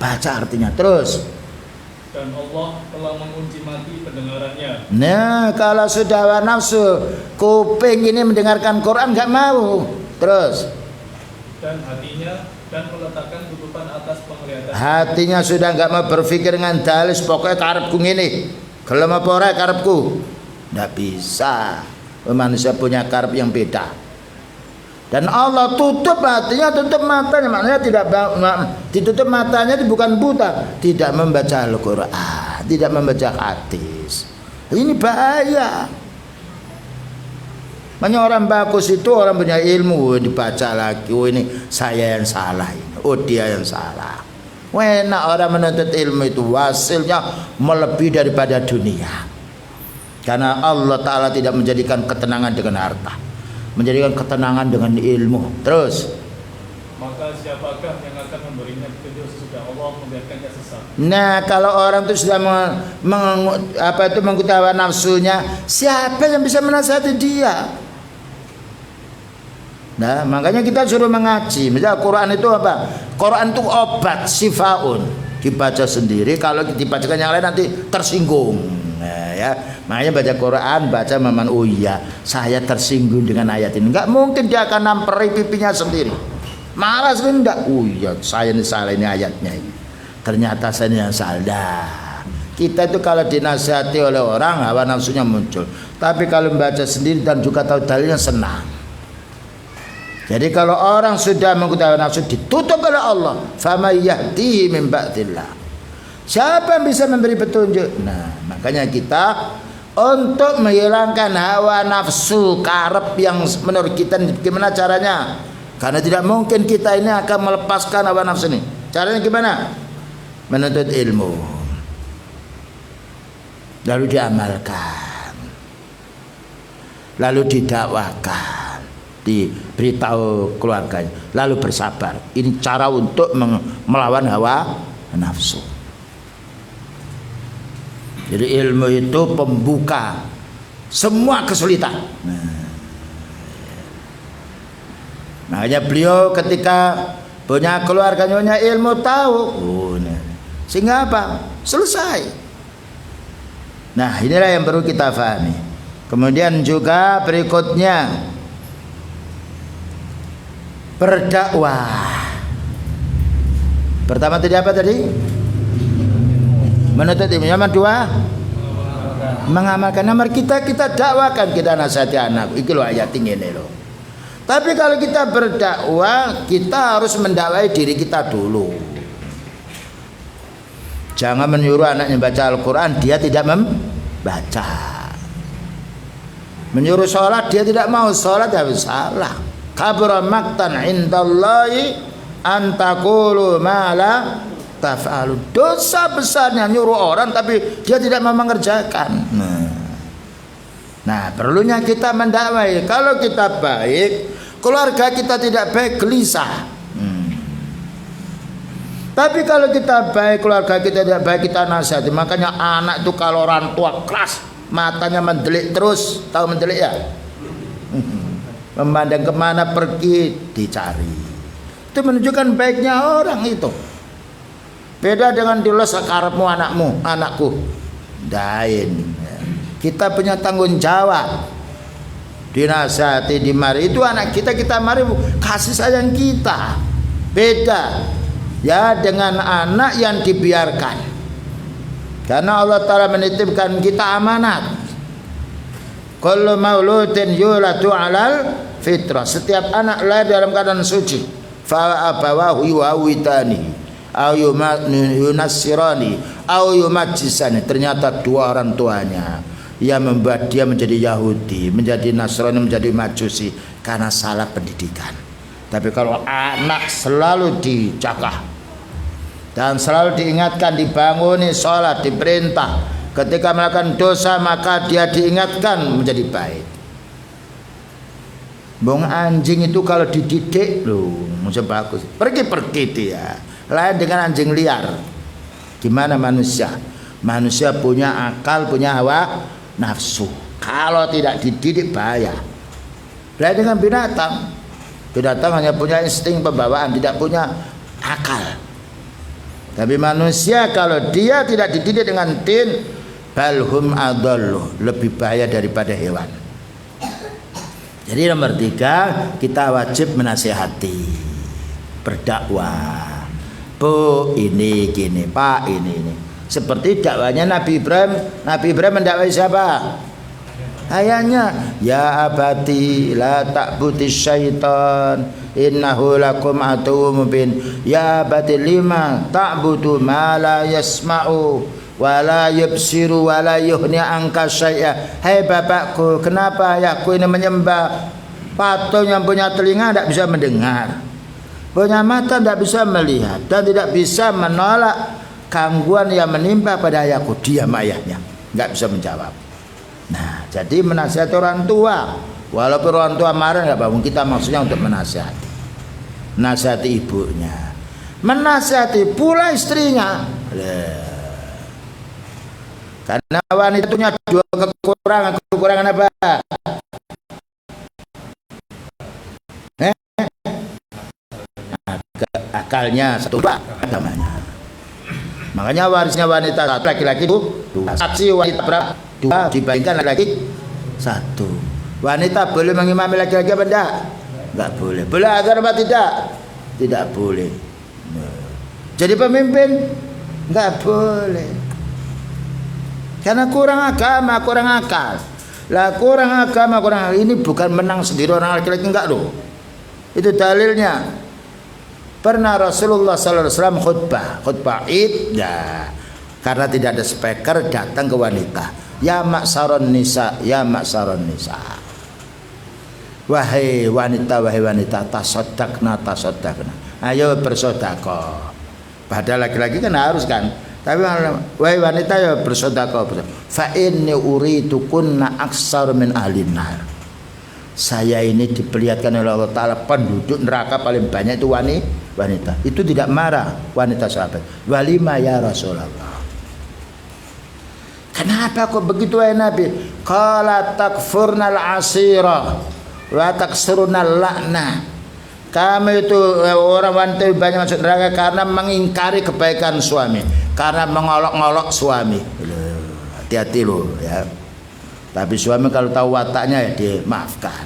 baca artinya. Terus. Dan Allah telah mengunci mati pendengarannya. Nah, kalau sudah hawa nafsu, kuping ini mendengarkan Quran nggak mau. Terus. Dan hatinya dan meletakkan tutupan atas penglihatan. Hatinya sudah enggak mau berpikir dengan dalil, pokoknya karepku ngene. Gelem apa ora karepku? Enggak bisa. Manusia punya karep yang beda. Dan Allah tutup hatinya, tutup matanya. Maknanya tidak ditutup matanya itu bukan buta, tidak membaca Al-Qur'an, tidak membaca hadis. Ini bahaya. Banyak orang bagus itu orang punya ilmu dibaca lagi, oh ini saya yang salah ini, oh dia yang salah. Enak orang menuntut ilmu itu hasilnya melebihi daripada dunia. Karena Allah Ta'ala tidak menjadikan ketenangan dengan harta, menjadikan ketenangan dengan ilmu. Terus, maka siapakah yang akan memberinya petunjuk sesudah Allah membiarkannya sesat? nah kalau orang itu sudah mengikuti hawa nafsunya, siapa yang bisa menasihati dia? Nah, makanya kita suruh mengaji. Misalnya Quran itu apa? Quran itu obat, sifaun. Dibaca sendiri, kalau dibacakan yang lain nanti tersinggung. Nah, ya. Makanya baca Quran, baca maman, oh iya, saya tersinggung dengan ayat ini. Enggak mungkin dia akan namperi pipinya sendiri. Malas enggak? Oh iya, saya ini salah ini ayatnya ini. Ternyata saya ini yang salah. Kita itu kalau dinasihati oleh orang, hawa nafsunya muncul. Tapi kalau membaca sendiri dan juga tahu dalilnya, senang. Jadi kalau orang sudah mengikuti hawa nafsu ditutup oleh Allah, fama yahdihi min ba'dillah. Siapa yang bisa memberi petunjuk? Nah, makanya kita untuk menghilangkan hawa nafsu, karep yang menurut kita, gimana caranya? Karena tidak mungkin kita ini akan melepaskan hawa nafsu ini. Caranya gimana? Menuntut ilmu, lalu diamalkan, lalu didakwakan, diberitahu keluarganya, lalu bersabar. Ini cara untuk melawan hawa nafsu. Jadi ilmu itu pembuka semua kesulitan. Makanya beliau ketika punya keluarga, punya ilmu, tahu, sehingga apa? Selesai. Nah, inilah yang perlu kita pahami. Kemudian juga berikutnya, berdakwah. Pertama tadi apa tadi? Menuntut ilmu. Yang kedua, mengamalkan. Nomor kita dakwakan, kita nasihati anak. Iki loh ayat ini loh. Tapi kalau kita berdakwah, kita harus mendakwai diri kita dulu. Jangan menyuruh anaknya baca Al-Quran, dia tidak membaca. Menyuruh sholat, dia tidak mau sholat, habis salah. Kabura maktan indallahi an taqulu ma la taf'alun. Dosa besarnya nyuruh orang tapi dia tidak mau mengerjakan. Nah, perlunya kita mendakwai. Kalau kita baik, keluarga kita tidak baik, gelisah. Tapi kalau kita baik, keluarga kita tidak baik, kita nasihati. Makanya anak itu kalau orang tua keras, matanya mendelik terus. Tahu mendelik ya? Memandang kemana pergi dicari. Itu menunjukkan baiknya orang itu. Beda dengan dulu sekarepmu anakmu, anakku. Dain. Kita punya tanggung jawab. Dinasihati, dimari. Itu anak kita, kita mari kasih sayang kita. Beda ya dengan anak yang dibiarkan. Karena Allah Ta'ala menitipkan kita amanat. Kullu mauludin yuladu alal fitrah. Setiap anak lahir dalam keadaan suci. Fa abawahu yuhawidani au yunassirani au yumajjisani. Ternyata dua orang tuanya yang membuat dia menjadi Yahudi, menjadi Nasrani, menjadi Majusi karena salah pendidikan. Tapi kalau anak selalu dicakah dan selalu diingatkan, dibanguni sholat, diperintah, ketika melakukan dosa maka dia diingatkan menjadi baik. Bong anjing itu kalau dididik loh, masih bagus. Pergi dia. Lain dengan anjing liar. Gimana manusia? Manusia punya akal, punya hawa nafsu. Kalau tidak dididik bahaya. Lain dengan binatang. Binatang hanya punya insting pembawaan, tidak punya akal. Tapi manusia kalau dia tidak dididik dengan din, balhum adallu, lebih bahaya daripada hewan. Jadi nomor 3, kita wajib menasihati. berdakwah. Bu, ini gini, Pak, ini. Seperti dakwanya Nabi Ibrahim. Nabi Ibrahim mendakwai siapa? Ayahnya, ya abati la ta'budi syaitan innahu lakum aduwwum mubin. Ya abati lima ta'budu ma la yasma'u wa la yubsiru wa la yughni anka syai'a. Hai bapakku, kenapa ayahku ini menyembah patung yang punya telinga tidak bisa mendengar, punya mata tidak bisa melihat, dan tidak bisa menolak gangguan yang menimpa pada ayahku? Diam ayahnya, nggak bisa menjawab. Nah, jadi menasihati orang tua, walaupun orang tua marah nggak apa-apa, kita maksudnya untuk menasihati. Menasihati ibunya, menasihati pula istrinya. Karena wanita punya dua kekurangan. Kekurangan apa? Akalnya satu, agamanya. Makanya warisnya wanita satu, laki-laki itu dua. Saksi wanita berapa? Dua dibandingkan laki-laki satu. Wanita boleh mengimami laki-laki apa enggak? Enggak boleh. Boleh agar apa tidak? Tidak boleh. Jadi pemimpin enggak boleh. Karena kurang agama, kurang akal. Lah kurang agama, kurang akal. Ini bukan menang sendiri orang laki-laki, enggak loh. Itu dalilnya. Pernah Rasulullah SAW khutbah Id, ya, karena tidak ada speaker, datang ke wanita. Ya maksaron nisa, ya maksaron nisa. Wahai wanita, tasoddaqna. Ayo bersedekah. Padahal laki-laki kan harus kan. Tapi wahai wanita ya bersedekah. Fa inni uridu kunna aksar min ahlin nar. Saya ini diperlihatkan oleh Allah Ta'ala penduduk neraka paling banyak itu wanita. Itu tidak marah wanita sahabat. Walima ya Rasulullah. Kenapa kok begitu ya Nabi? Qala takfurnal asira wa taksurunal la'na. Kamu itu orang wanita banyak masuk neraka karena mengingkari kebaikan suami, karena mengolok-ngolok suami. Hati-hati loh ya. Tapi suami kalau tahu wataknya ya dimaafkan.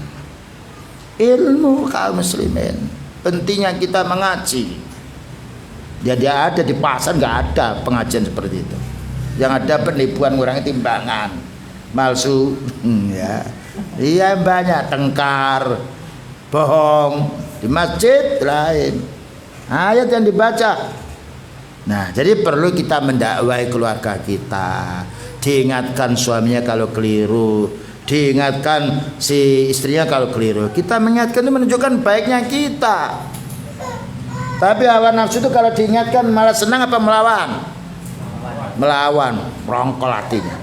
Ilmu kaum muslimin, pentingnya kita mengaji. Jadi ada di pasar nggak ada pengajian seperti itu. Yang ada penipuan, ngurangi timbangan, palsu, ya. Iya banyak tengkar, bohong. Di masjid lain, ayat yang dibaca. Nah, jadi perlu kita mendakwai keluarga kita. Diingatkan suaminya kalau keliru, diingatkan si istrinya kalau keliru. Kita mengingatkan itu menunjukkan baiknya kita. Tapi hawa nafsu itu kalau diingatkan malah senang apa melawan? Melawan, merongkol hatinya.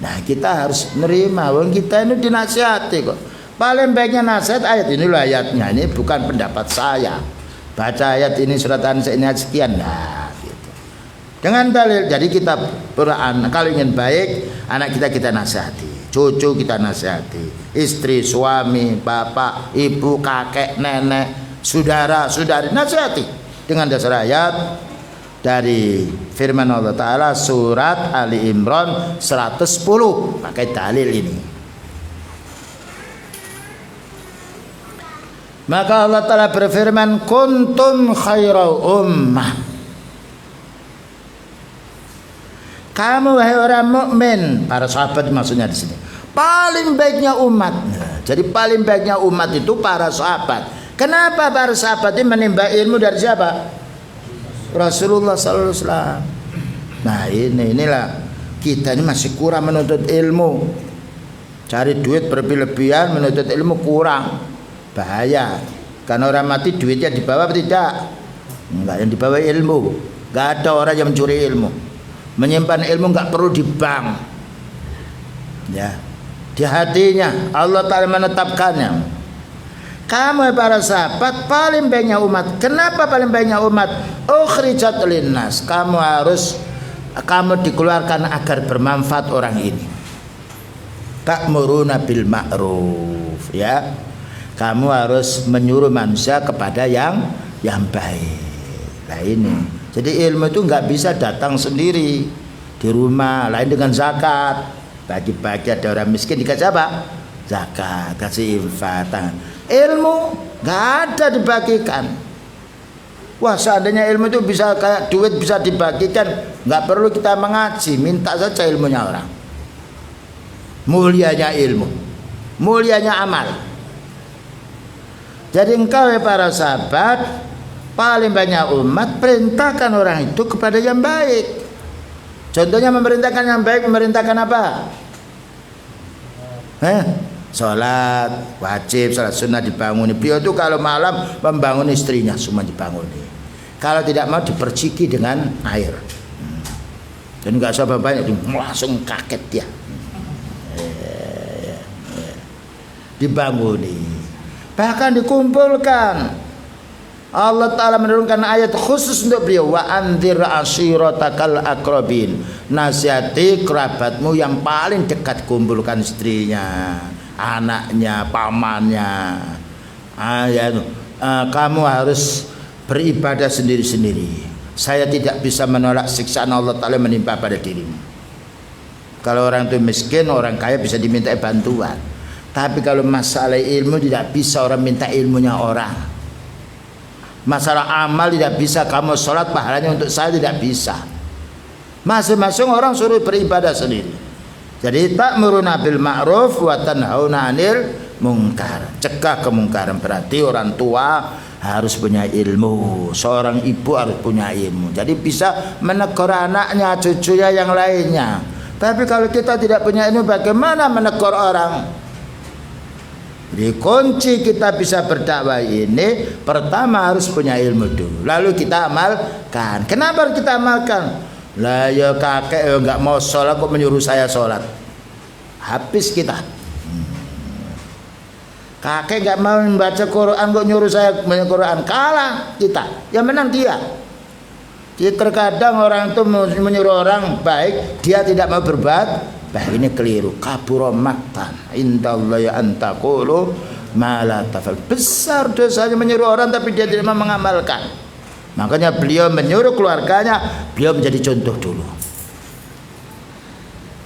Nah, kita harus menerima. Wong kita ini dinasihati kok. Paling baiknya nasihat ayat ini loh ayatnya. Ini bukan pendapat saya. Baca ayat ini surat An-Nisa ini sekian. Nah, dengan dalil. Jadi kita kalau ingin baik, anak kita nasihati, cucu kita nasihati, istri, suami, bapak, ibu, kakek, nenek, saudara, saudari, nasihati dengan dasar ayat dari firman Allah Ta'ala surat Ali Imran 110. Pakai dalil ini. Maka Allah Ta'ala berfirman, kuntum khaira ummah. Kamu wahai orang mukmin, para sahabat maksudnya di sini. Paling baiknya umat. Nah, jadi paling baiknya umat itu para sahabat. Kenapa para sahabat ini menimba ilmu dari siapa? Rasulullah sallallahu alaihi wasallam. Nah, inilah kita ini masih kurang menuntut ilmu. Cari duit berlebihan, menuntut ilmu kurang. Bahaya. Karena orang mati duitnya dibawa atau tidak? Enggak, yang dibawa ilmu. Enggak ada orang yang mencuri ilmu. Menyimpan ilmu nggak perlu di bank, ya, di hatinya Allah Ta'ala menetapkannya. Kamu para sahabat paling baiknya umat. Kenapa paling baiknya umat? Ukhrijat linnas. Kamu dikeluarkan agar bermanfaat orang ini. Ta'muruna bil ma'ruf, ya. Kamu harus menyuruh manusia kepada yang baik. Nah ini. Jadi ilmu itu nggak bisa datang sendiri di rumah. Lain dengan zakat, bagi-bagi ada orang miskin dikasih apa? zakat, kasih infak. Ilmu nggak ada dibagikan. Wah, seandainya ilmu itu bisa kayak duit bisa dibagikan, nggak perlu kita mengaji, minta saja ilmunya orang. Mulianya ilmu, mulianya amal. Jadi engkau ya para sahabat, paling banyak umat perintahkan orang itu kepada yang baik. Contohnya memerintahkan yang baik, memerintahkan apa? Sholat wajib, sholat sunnah dibanguni. Beliau itu kalau malam membangun istrinya semua dibanguni. Kalau tidak mau diperciki dengan air. Dan nggak usah banyak, langsung kaget dia. Dibanguni. Bahkan dikumpulkan. Allah Ta'ala menurunkan ayat khusus untuk beliau. Wa anzir ashiratakal aqrabin. Nasihati kerabatmu yang paling dekat, kumpulkan istrinya, anaknya, pamannya. Kamu harus beribadah sendiri-sendiri. Saya tidak bisa menolak siksaan Allah Ta'ala menimpa pada dirimu. Kalau orang itu miskin, orang kaya bisa diminta bantuan. Tapi kalau masalah ilmu tidak bisa orang minta ilmunya orang. Masalah amal tidak bisa, kamu sholat pahalanya untuk saya tidak bisa. Masing-masing orang suruh beribadah sendiri. Jadi ta'muruna bil ma'ruf wa tanhauna 'anil munkar. Cegah kemungkaran, berarti orang tua harus punya ilmu. Seorang ibu harus punya ilmu. Jadi bisa menegur anaknya, cucunya, yang lainnya. Tapi kalau kita tidak punya ilmu, bagaimana menegur orang? Jadi kunci kita bisa berdakwah ini, pertama harus punya ilmu dulu, lalu kita amalkan. Kenapa harus kita amalkan? Lah ya kakek nggak mau sholat kok menyuruh saya sholat, habis kita. Kakek nggak mau membaca Quran kok nyuruh saya membaca Quran, kalah kita. Yang menang dia. Jadi terkadang orang itu menyuruh orang baik, dia tidak mau berbuat. Bah, ini keliru. Kabura maqtan indallahi an taqulu ma la tafal. Besar dosanya menyuruh orang tapi dia tidak mau mengamalkan. Makanya beliau menyuruh keluarganya, beliau menjadi contoh dulu.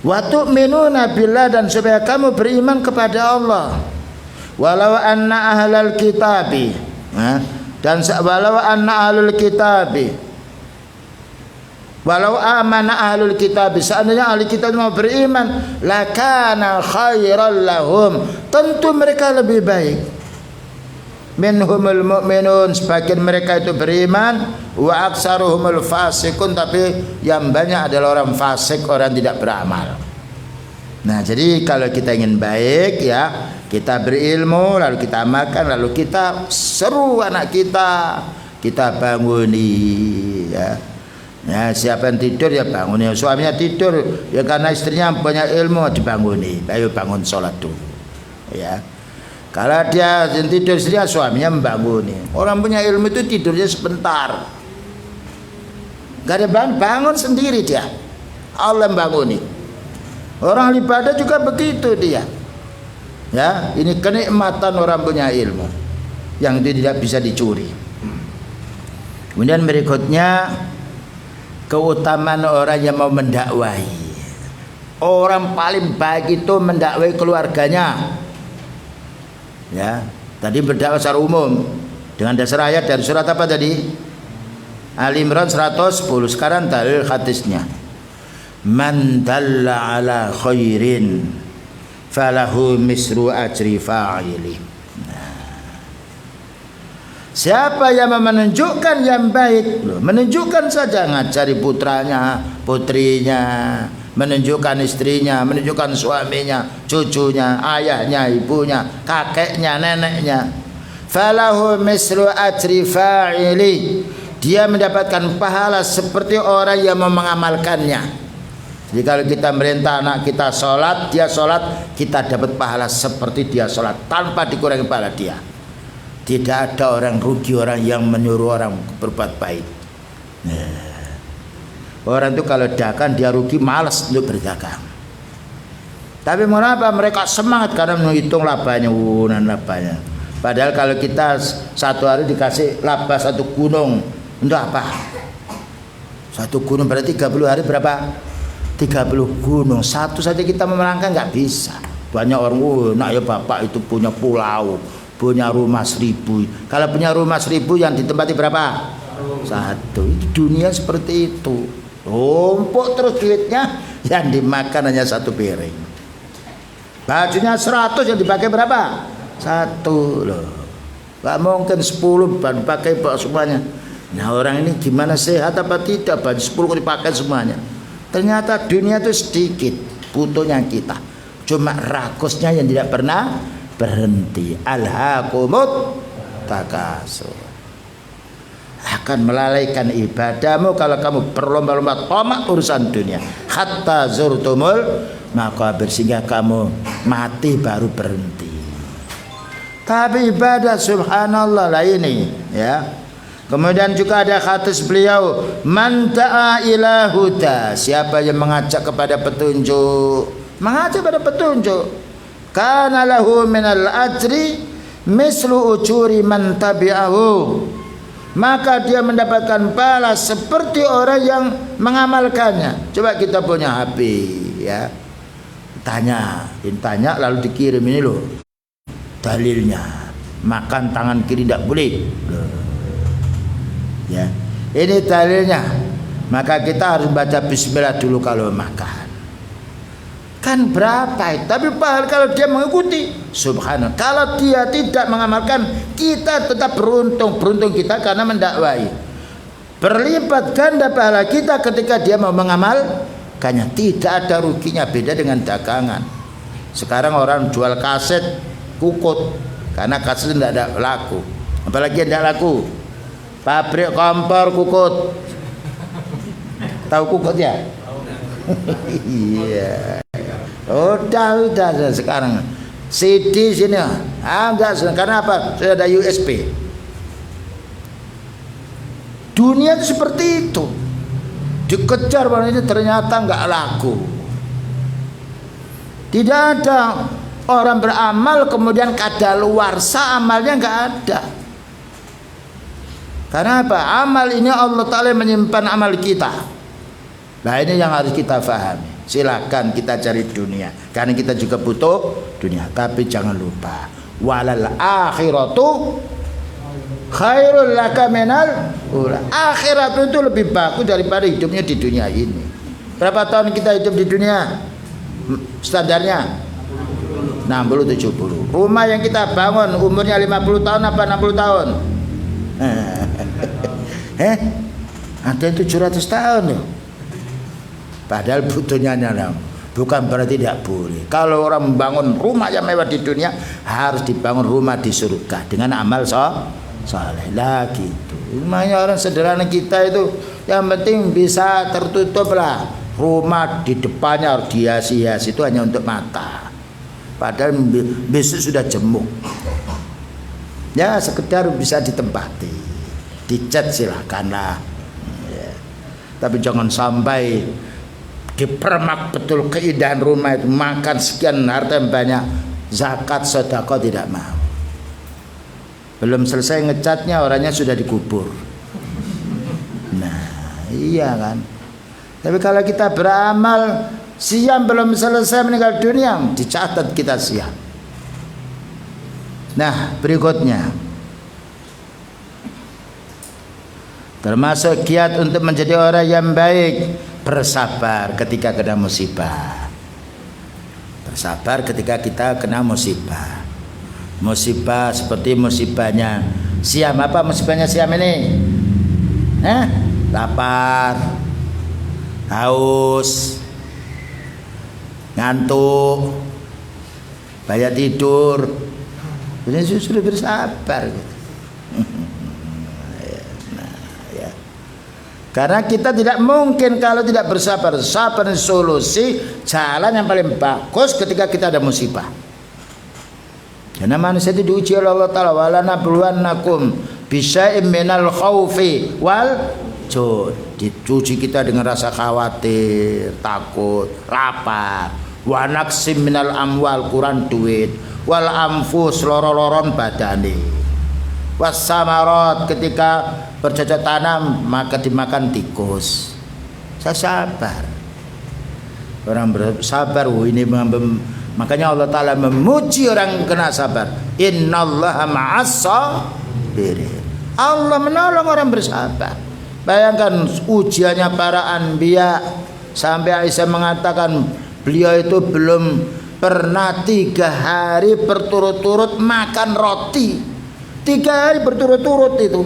Wa tu'minuna billah, dan supaya kamu beriman kepada Allah. Walau anna ahlal kitabi, dan walau anna ahlul kitabi, walau amana ahlul kitab, seandainya ahli kitab mau beriman, lakana khairal lahum, tentu mereka lebih baik. Minhumul mu'minun, sebagian mereka itu beriman, wa aksaruhumul fasikun, tapi yang banyak adalah orang fasik, orang tidak beramal. Nah, jadi kalau kita ingin baik ya, kita berilmu, lalu kita amalkan, lalu kita seru anak kita banguni ya. Ya, siapa yang tidur ya bangun, ya suaminya tidur ya karena istrinya punya ilmu dibanguni, ayo bangun sholat dulu ya. Kalau dia tidur istrinya, suaminya membanguni. Orang punya ilmu itu tidurnya sebentar, gak ada bangun sendiri dia, Allah membanguni. Orang ibadah juga begitu dia ya. Ini kenikmatan orang punya ilmu yang tidak bisa dicuri. Kemudian berikutnya, keutamaan orang yang mau mendakwahi. Orang paling baik itu mendakwai keluarganya. Ya, tadi berdakwah secara umum dengan dasar ayat dari surat apa tadi? Ali Imran 110. Sekarang dalil hadisnya. Man dalla ala khairin falahu misru ajri fa'ili. Siapa yang menunjukkan yang baik, menunjukkan saja, ngajari putranya, putrinya, menunjukkan istrinya, menunjukkan suaminya, cucunya, ayahnya, ibunya, kakeknya, neneknya. Falahu mislu ajri fa'ili, dia mendapatkan pahala seperti orang yang mau mengamalkannya. Jadi kalau kita merintah anak kita sholat, dia sholat, kita dapat pahala seperti dia sholat tanpa dikurangi pahala dia. Tidak ada orang rugi orang yang menyuruh orang berbuat baik. Orang itu kalau dagang dia rugi, malas untuk berdagang. Tapi mengapa mereka semangat? Karena menghitung labanya, labanya. Padahal kalau kita satu hari dikasih laba satu gunung, untuk apa? Satu gunung berarti 30 hari berapa? 30 gunung. Satu saja kita memenangkan nggak bisa. Banyak orang, nak ya bapak itu punya pulau, punya rumah 1000. Kalau punya rumah 1000 yang ditempati berapa? 1. Dunia seperti itu. Tumpuk terus duitnya, yang dimakan hanya 1 piring. Bajunya 100, yang dipakai berapa? 1 loh. Gak mungkin 10 dipakai semuanya. Nah orang ini gimana, sehat apa tidak? Baju 10 kok dipakai semuanya. Ternyata dunia itu sedikit, butuhnya kita. Cuma rakusnya yang tidak pernah berhenti. Alhaakumut takasur. Akan melalaikan ibadahmu kalau kamu berlomba-lomba tamak urusan dunia. Hatta zurtumul maqabir, sehingga kamu mati baru berhenti. Tapi ibadah subhanallah lah ini, ya. Kemudian juga ada hadis beliau, man ta'a ila huda, siapa yang mengajak kepada petunjuk, mengajak pada petunjuk, kana lahu minal ajri mislu ujuri man tabi'ahu, maka dia mendapatkan pahala seperti orang yang mengamalkannya. Coba kita punya HP, ya, tanya lalu dikirim ini loh dalilnya, makan tangan kiri tidak boleh. Ya, ini dalilnya. Maka kita harus baca bismillah dulu kalau makan. Kan berapa itu? Tapi pahala kalau dia mengikuti, subhanallah. Kalau dia tidak mengamalkan, kita tetap beruntung. Beruntung kita karena mendakwai. Berlipat ganda pahala kita ketika dia mau mengamalkannya. Tidak ada ruginya, beda dengan dagangan. Sekarang orang jual kaset kukut karena kaset tidak ada laku. Apalagi yang tidak laku, pabrik kompor kukut. Tahu kukut ya? Iya. Udah sekarang CD sini. Enggak, karena apa? Sudah ada USB. Dunia itu seperti itu. Dikejar bahwa ini ternyata enggak laku. Tidak ada orang beramal kemudian kadaluarsa amalnya enggak ada. Karena apa? Amal ini Allah Ta'ala menyimpan amal kita. Nah ini yang harus kita pahami. Silakan kita cari dunia, karena kita juga butuh dunia. Tapi jangan lupa, walal akhiratu khairul laka minal ula. Akhirat itu lebih bagus daripada hidupnya di dunia ini. Berapa tahun kita hidup di dunia? Standarnya 60-70. Rumah yang kita bangun umurnya 50 tahun apa 60 tahun? Ada yang 700 tahun loh. Padahal butuhnya nyalam. Bukan berarti tidak boleh. Kalau orang membangun rumah yang mewah di dunia, harus dibangun rumah di surga dengan amal soleh lah gitu. Rumahnya orang sederhana kita itu, yang penting bisa tertutup lah. Rumah di depannya harus dihias-hias, itu hanya untuk mata. Padahal besok sudah jemuk. Ya sekedar bisa ditempati, dicat silahkanlah. Ya. Tapi jangan sampai dipermak betul keindahan rumah itu, makan sekian harta yang banyak, zakat sedekah tidak mau. Belum selesai ngecatnya orangnya sudah dikubur. Nah iya kan. Tapi kalau kita beramal siam belum selesai meninggal dunia, dicatat kita siam. Nah berikutnya, termasuk kiat untuk menjadi orang yang baik, bersabar ketika kena musibah. Bersabar ketika kita kena musibah. Musibah seperti musibahnya Siam. Apa musibahnya Siam ini? Lapar, haus, ngantuk, banyak tidur. Ini sudah bersabar gitu. Karena kita tidak mungkin kalau tidak bersabar. Sabar solusi, jalan yang paling bagus ketika kita ada musibah. Karena manusia itu diuji oleh Allah Ta'ala. Wala nabluwannakum bisya'im minal khawfi wal jud. Diuji kita dengan rasa khawatir, takut, lapar. Wa naqsim minal amwal, kurang duit. Wal anfus, loro-loron badani. Wassamarat, ketika bercocok tanam maka dimakan tikus. Saya sabar. Orang bersabar, ini Makanya Allah Ta'ala memuji orang yang kena sabar. Innallaha ma'as-sabirin. Allah menolong orang bersabar. Bayangkan ujiannya para anbiya, sampai Aisyah mengatakan beliau itu belum pernah 3 hari berturut-turut makan roti. 3 hari berturut-turut itu.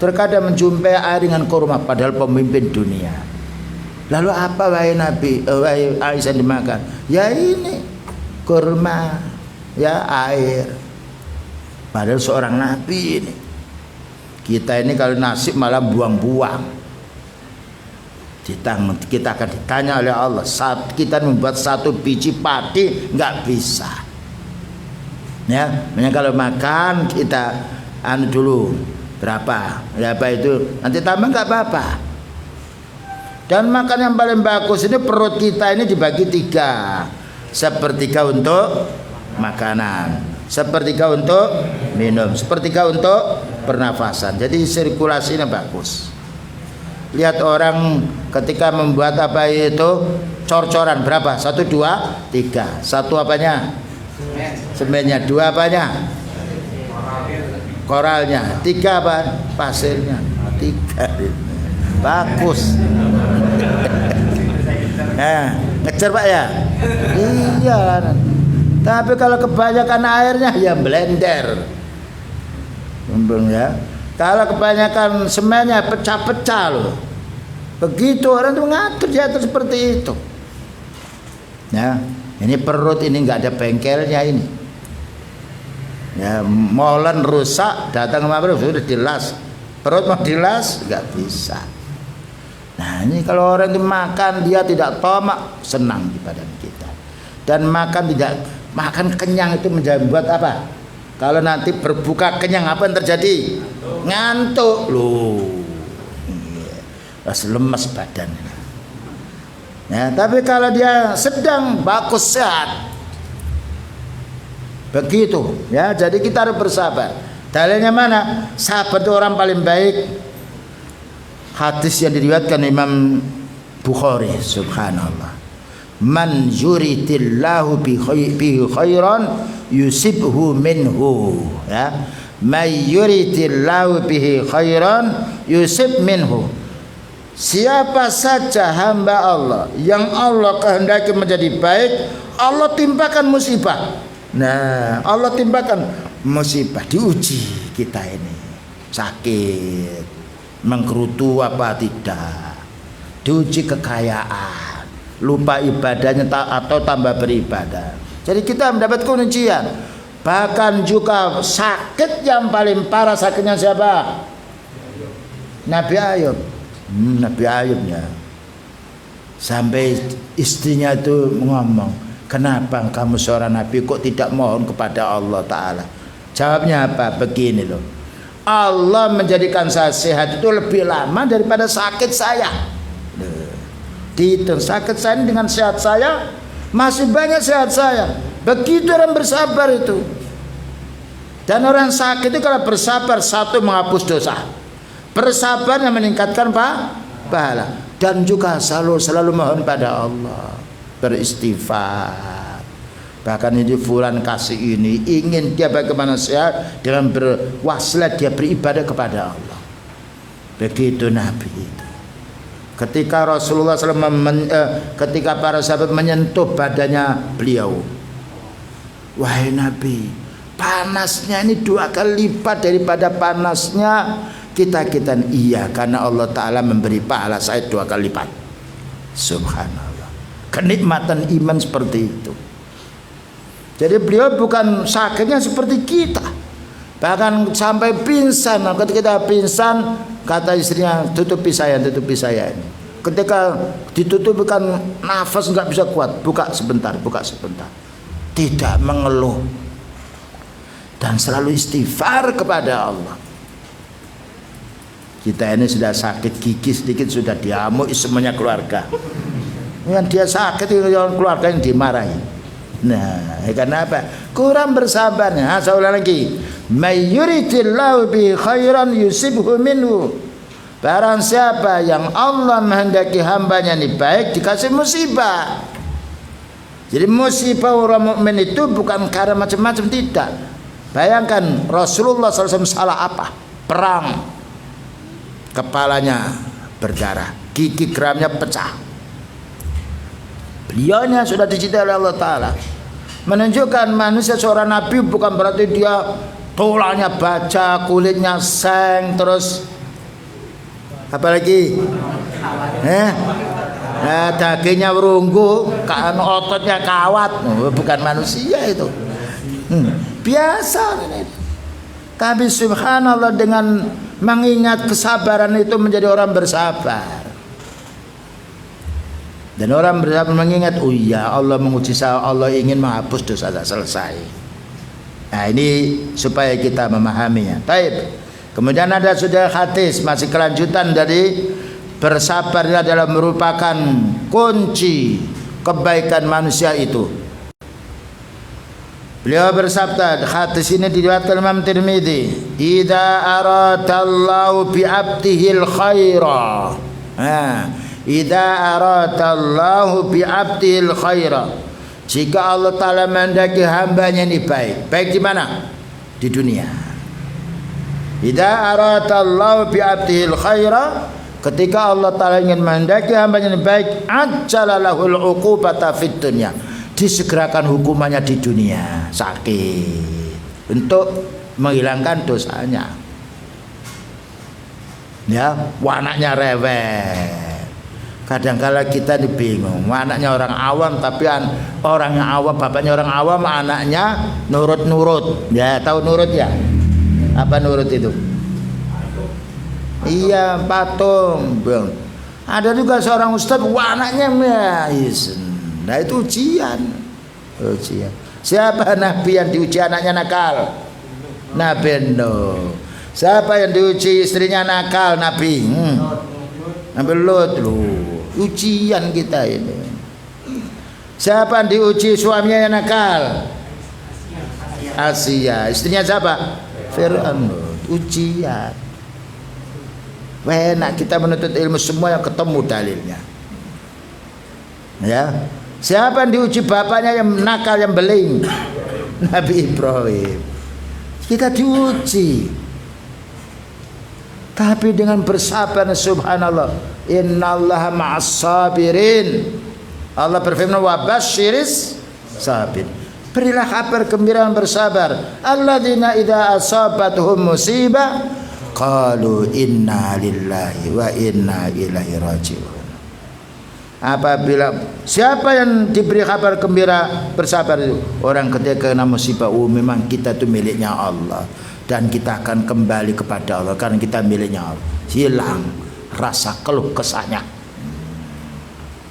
Terkadang menjumpai air dengan kurma, padahal pemimpin dunia. Lalu apa wahai Nabi, wahai Aisyah dimakan? Ya ini kurma, ya air. Padahal seorang Nabi ini. Kita ini kalau nasib malah buang-buang. Kita akan ditanya oleh Allah, saat kita membuat 1 biji padi nggak bisa. Ya, makanya kalau makan kita dulu berapa? Ya apa itu? Nanti tambah nggak apa-apa. Dan makan yang paling bagus ini perut kita ini dibagi 3. Sepertiga untuk makanan, sepertiga untuk minum, sepertiga untuk pernafasan. Jadi sirkulasinya bagus. Lihat orang ketika membuat apa itu cor-coran berapa? 1, 2, 3. 1 apanya? Semennya. 2 apanya? Koralnya. 3 apa? Pasirnya. 3. Bagus. Ngecer Pak ya? Iya. Tapi kalau kebanyakan airnya ya blender. Ya. Kalau kebanyakan semennya pecah-pecah loh. Begitu orang itu ngatur jatuh seperti itu. Ya, ini perut ini nggak ada bengkelnya ini. Ya, molen rusak, datang kemarin sudah dilas. Perut mau dilas nggak bisa. Nah, ini kalau orang itu makan dia tidak tomak, senang di badan kita. Dan makan kenyang itu membuat apa? Kalau nanti berbuka kenyang apa yang terjadi? Ngantuk loh, lemas badan. Ya, tapi kalau dia sedang bagus sehat, begitu. Ya, jadi kita harus bersabar. Dalilnya mana? Sahabat itu orang paling baik. Hadis yang diriwayatkan Imam Bukhari, subhanallah. Man yuridillahu bi khairan yusibhu minhu. Ya. May yuridillahu bihi khairan yusib minhu. Siapa saja hamba Allah yang Allah kehendaki menjadi baik, Allah timpakan musibah. Nah, Allah timpakan musibah, diuji kita ini. Sakit, menggerutu apa tidak, diuji kekayaan, lupa ibadahnya atau tambah beribadah. Jadi kita mendapat ujian. Bahkan juga sakit yang paling parah, sakitnya siapa? Nabi Ayub. Nabi Ayub ya. Sampai istrinya itu ngomong, kenapa kamu seorang Nabi kok tidak mohon kepada Allah Ta'ala? Jawabnya apa? Begini loh, Allah menjadikan saya sehat itu lebih lama daripada sakit saya. Dihitung sakit saya dengan sehat saya, masih banyak sehat saya. Begitu orang bersabar itu. Dan orang sakit itu kalau bersabar, 1 menghapus dosa, bersabar yang meningkatkan pahala, dan juga selalu mohon pada Allah, beristighfar. Bahkan ini fulan kasih ini, ingin dia bagaimana sehat, dengan berwaslat dia beribadah kepada Allah. Begitu Nabi itu. Ketika Rasulullah SAW ketika para sahabat menyentuh badannya beliau, wahai Nabi, panasnya ini 2 kali lipat daripada panasnya kita. Iya, karena Allah Ta'ala memberi pahala saya 2 kali lipat. Subhanallah. Kenikmatan iman seperti itu. Jadi beliau bukan sakitnya seperti kita, bahkan sampai pingsan. Ketika kita pingsan, kata istrinya, tutupi saya ini. Ketika ditutupkan nafas nggak bisa kuat, buka sebentar. Tidak mengeluh dan selalu istighfar kepada Allah. Kita ini sudah sakit gigi sedikit sudah diamuk semuanya keluarga. Yang dia sakit itu keluarga yang dimarahi. Nah, karena apa? Kurang bersabarnya. Saya ulang lagi. May yuridillahu bi khairan yusibhu minhu. Barang siapa yang Allah menghendaki hambanya ini baik, dikasih musibah. Jadi musibah orang mukmin itu bukan karena macam-macam, tidak. Bayangkan Rasulullah SAW salah apa? Perang, kepalanya berdarah, gigi geramnya pecah. Beliaunya sudah dicintai oleh Allah Ta'ala. Menunjukkan manusia seorang nabi bukan berarti dia tulangnya baja, kulitnya seng, terus apalagi dagingnya berunggu, ototnya kawat. Bukan manusia itu. Biasa ini. Tapi subhanallah, dengan mengingat kesabaran itu menjadi orang bersabar. Dan orang bersabar mengingat, oh iya, Allah menguji saya, Allah ingin menghapus dosa, selesai. Nah, ini supaya kita memahaminya. Taib. Kemudian ada sudah hadis, masih kelanjutan dari bersabar adalah merupakan kunci kebaikan manusia itu. Beliau bersabda, hadis ini diriwayatkan Imam Tirmidzi, "Idza aradallahu bi 'abdihil khaira." Idza aradallahu bi 'abdihil khaira. Jika Allah Ta'ala menghendaki hambanya ini baik. Baik di mana? Di dunia. Idza aradallahu bi 'abdihil khaira, ketika Allah Ta'ala ingin menghendaki hambanya ini baik, ajjalalahul 'uqubata fid dunya. Disegerakan hukumannya di dunia, sakit, untuk menghilangkan dosanya. Ya, anaknya rewel. Kadang-kala kita bingung, anaknya orang awam, tapi orang yang awam, bapaknya orang awam, anaknya nurut-nurut. Ya, tahu nurut ya? Apa nurut itu? Iya, patung. Ada juga seorang ustaz, anaknya nah itu ujian. Siapa nabi yang diuji anaknya nakal? Nabi Nuh. Siapa yang diuji istrinya nakal? Nabi Nabi Lut. Ujian kita ini. Siapa yang diuji suaminya yang nakal? Asia. Istrinya siapa? Fir'aun. Ujian. Enak kita menuntut ilmu, semua yang ketemu dalilnya. Ya. Siapa yang diuji bapaknya yang nakal, yang beling? Nabi Ibrahim. Kita diuji, tapi dengan bersabar. Subhanallah, innallaha ma'as sabirin. Allah berfirman, wa basyiris sabir. Berilah kabar gembira yang bersabar. Alladzina idza asabatuhum musibah qalu inna lillahi wa inna ilaihi raji'un. Apabila siapa yang diberi kabar gembira bersabar itu, orang ketika kena musibah, memang kita itu miliknya Allah dan kita akan kembali kepada Allah karena kita miliknya Allah. Hilang rasa keluh kesahnya.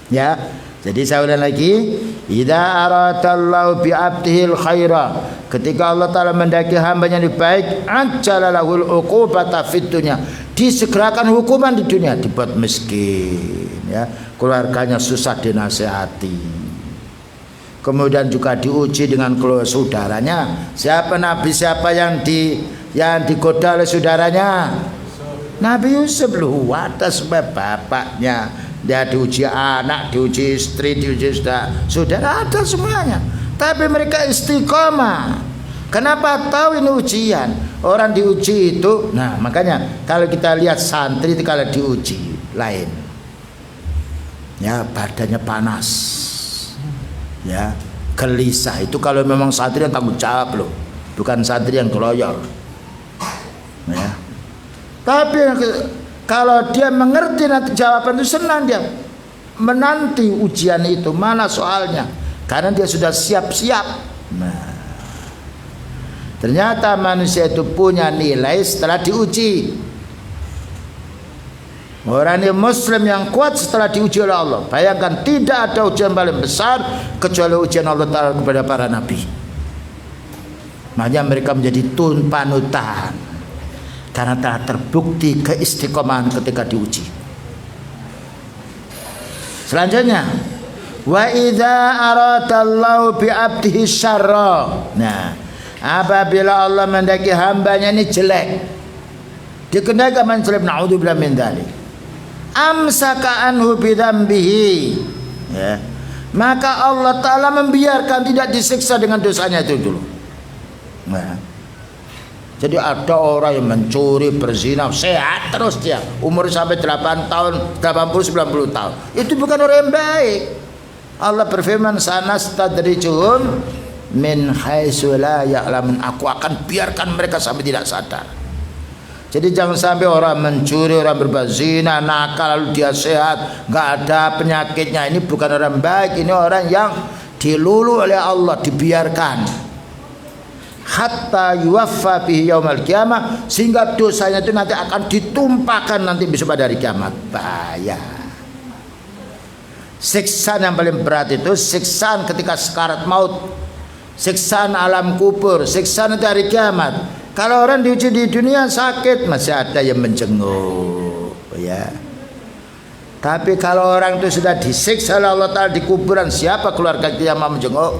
Ya, jadi saya ulang lagi, idza aradallahu bi 'abdihil khaira, ketika Allah Ta'ala mendaki hambanya yang baik, ajjalalahul 'uqubata fid dunya, disegerakan hukuman di dunia, dibuat miskin, ya, keluarganya susah dinasehati. Kemudian juga diuji dengan saudaranya. Siapa nabi, siapa yang digoda oleh saudaranya? Nabi Yusuf. Lu atas bapaknya, dia diuji anak, diuji istri, diuji saudara, ada semuanya. Tapi mereka istiqomah. Kenapa? Tahu ini ujian. Orang diuji itu, nah makanya kalau kita lihat santri itu kalau diuji lain, ya badannya panas, ya gelisah. Itu kalau memang santri yang tanggung jawab loh, bukan santri yang keloyor. Ya. Tapi kalau dia mengerti nanti jawaban itu, senang dia menanti ujian itu, mana soalnya, karena dia sudah siap-siap. Nah, ternyata manusia itu punya nilai setelah diuji. Orang ini muslim yang kuat setelah diuji oleh Allah. Bayangkan, tidak ada ujian paling besar kecuali ujian Allah Ta'ala kepada para nabi. Makanya mereka menjadi panutan karena telah terbukti keistiqomahan ketika diuji. Selanjutnya, wa idza aradallahu bi 'abdihi syarra. Nah, apabila Allah mendaki hambanya ini jelek, dikendaki menjelek, naudzubillah min dzalik, amsaka anhu bidzambihi, ya, maka Allah Ta'ala membiarkan tidak disiksa dengan dosanya itu dulu. Nah, jadi ada orang yang mencuri, berzina, sehat terus dia, umur sampai 8 tahun, 80-90 tahun. Itu bukan orang yang baik. Allah berfirman, sanastadrijuhum min haitsu la ya'lamun. Aku akan biarkan mereka sampai tidak sadar. Jadi jangan sampai orang mencuri, orang berbuat zina, nakal, lalu dia sehat, nggak ada penyakitnya. Ini bukan orang baik, ini orang yang dilulu oleh Allah, dibiarkan. Hatta yuwaffa bihi yaumal qiyamah, sehingga dosanya itu nanti akan ditumpahkan nanti besok pada hari kiamat. Bahaya. Siksaan yang paling berat itu siksaan ketika sekarat maut, siksaan alam kubur, siksaan itu hari kiamat. Kalau orang diuji di dunia sakit masih ada yang menjenguk, ya. Tapi kalau orang itu sudah disiksa oleh Allah Ta'ala di kuburan, siapa keluarga kita yang mau menjenguk?